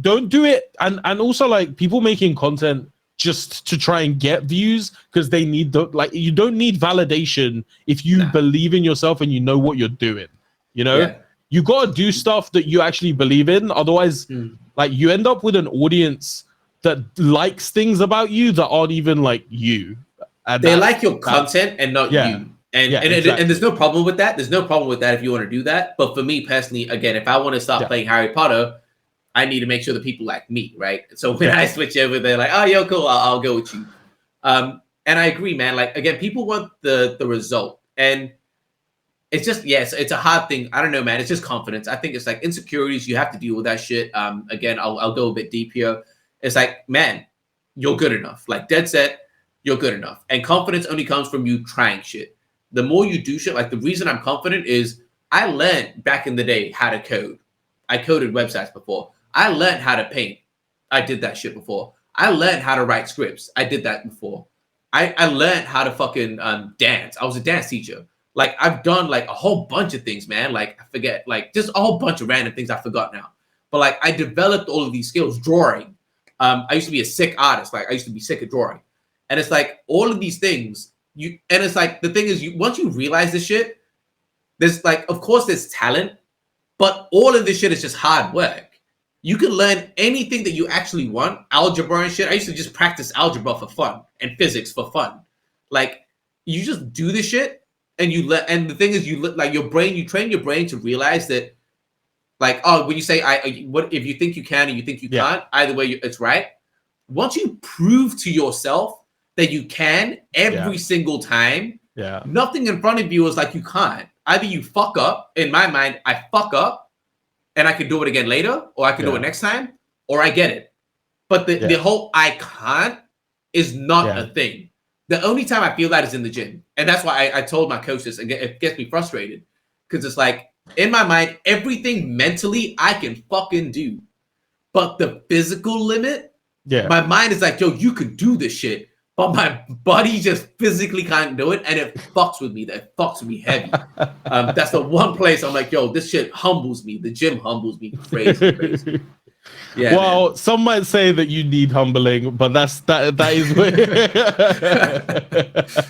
Don't do it. And also like people making content just to try and get views because they need you don't need validation if you believe in yourself and you know what you're doing. You know, you got to do stuff that you actually believe in. Otherwise, like you end up with an audience that likes things about you that aren't even like you. And
they like your content and not you. And there's no problem with that. There's no problem with that if you want to do that. But for me personally, again, if I want to start playing Harry Potter, I need to make sure that people like me, right? So when I switch over, they're like, "Oh, yo, cool, I'll go with you." And I agree, man. Like, again, people want the result, and it's just it's a hard thing. I don't know, man. It's just confidence. I think it's like insecurities. You have to deal with that shit. Again, I'll go a bit deep here. It's like, man, you're good enough. Like, dead set, you're good enough. And confidence only comes from you trying shit. The more you do shit, like the reason I'm confident is I learned back in the day how to code. I coded websites before. I learned how to paint. I did that shit before. I learned how to write scripts. I did that before. I learned how to fucking dance. I was a dance teacher. Like, I've done like a whole bunch of things, man. Like, I forget, like just a whole bunch of random things I forgot now. But like, I developed all of these skills. Drawing. I used to be a sick artist. Like, I used to be sick at drawing. And it's like all of these things. And it's like the thing is, once you realize this shit, there's like, of course, there's talent, but all of this shit is just hard work. You can learn anything that you actually want, algebra and shit. I used to just practice algebra for fun and physics for fun. Like, you just do the shit, and and the thing is, like your brain, you train your brain to realize that, like, oh, when you say what if you think you can and you think you can't, either way, it's right. Once you prove to yourself that you can every single time, nothing in front of you is like you can't. Either you fuck up. In my mind, I fuck up, and I can do it again later, or I can do it next time, or I get it. But the whole I can't is not a thing. The only time I feel that is in the gym. And that's why I told my coach this, and it gets me frustrated. Because it's like, in my mind, everything mentally I can fucking do. But the physical limit, my mind is like, yo, you could do this shit. But my body just physically can't do it, and it fucks with me. That fucks with me heavy. That's the one place I'm like, yo, this shit humbles me. The gym humbles me crazy. Yeah. Well,
man. Some might say that you need humbling, but that is.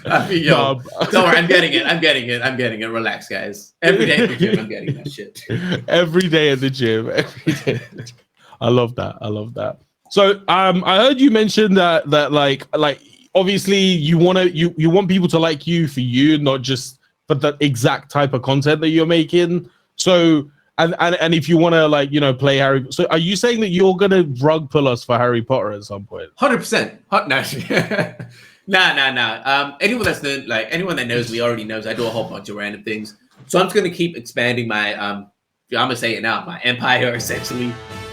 I mean, yo, don't worry, I'm getting it. Relax, guys. Every day at the gym, I'm getting that shit.
Every day at the gym. I love that. So, I heard you mention that like. Obviously, you want people to like you for you, not just for the exact type of content that you're making. So, and if you want to, like, you know, play Harry. So, are you saying that you're gonna rug pull us for Harry Potter at some point?
100%. Nah. Anyone that knows me already knows I do a whole bunch of random things. So I'm just gonna keep expanding my I'm gonna say it now, my empire essentially.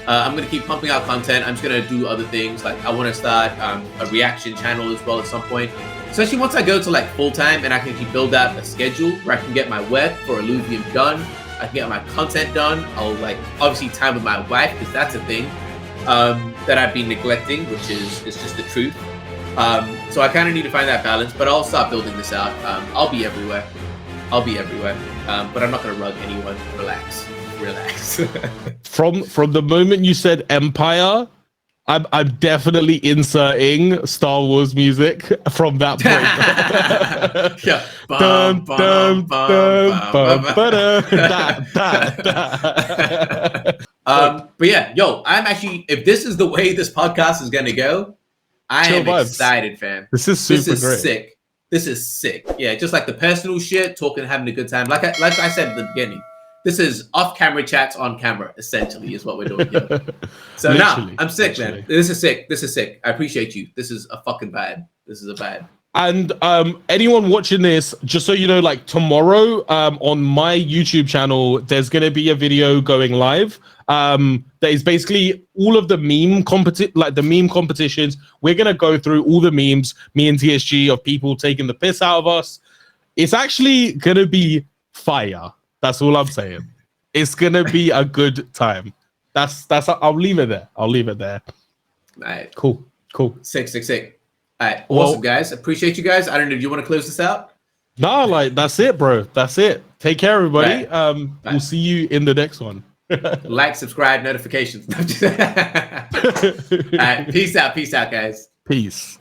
I'm going to keep pumping out content. I'm just going to do other things. Like, I want to start a reaction channel as well at some point. Especially once I go to like full time and I can actually build out a schedule where I can get my web for Illuvium done. I can get my content done. I'll like obviously time with my wife, because that's a thing that I've been neglecting, which is just the truth. So I kind of need to find that balance, but I'll start building this out. I'll be everywhere. But I'm not going to rug anyone. Relax.
From the moment you said empire, I'm definitely inserting Star Wars music from that point.
But yeah, yo, I'm actually, if this is the way this podcast is gonna go, I am excited, fam.
This is super great.
Sick. This is sick. Yeah, just like the personal shit, talking, having a good time. Like I said at the beginning. This is off-camera chats on camera, essentially, is what we're doing here. So now, I'm sick, man. This is sick. I appreciate you. This is a fucking vibe. This is a vibe.
And anyone watching this, just so you know, like tomorrow on my YouTube channel, there's going to be a video going live that is basically all of the meme competitions. We're going to go through all the memes, me and TSG, of people taking the piss out of us. It's actually going to be fire. That's all I'm saying. It's gonna be a good time. That's. I'll leave it there. All right. Cool.
Sick. All right. Awesome, guys. Appreciate you guys. I don't know. Do you want to close this out?
No, like that's it, bro. That's it. Take care, everybody. Right. We'll see you in the next one.
Like, subscribe, notifications. All right. Peace out, guys.
Peace.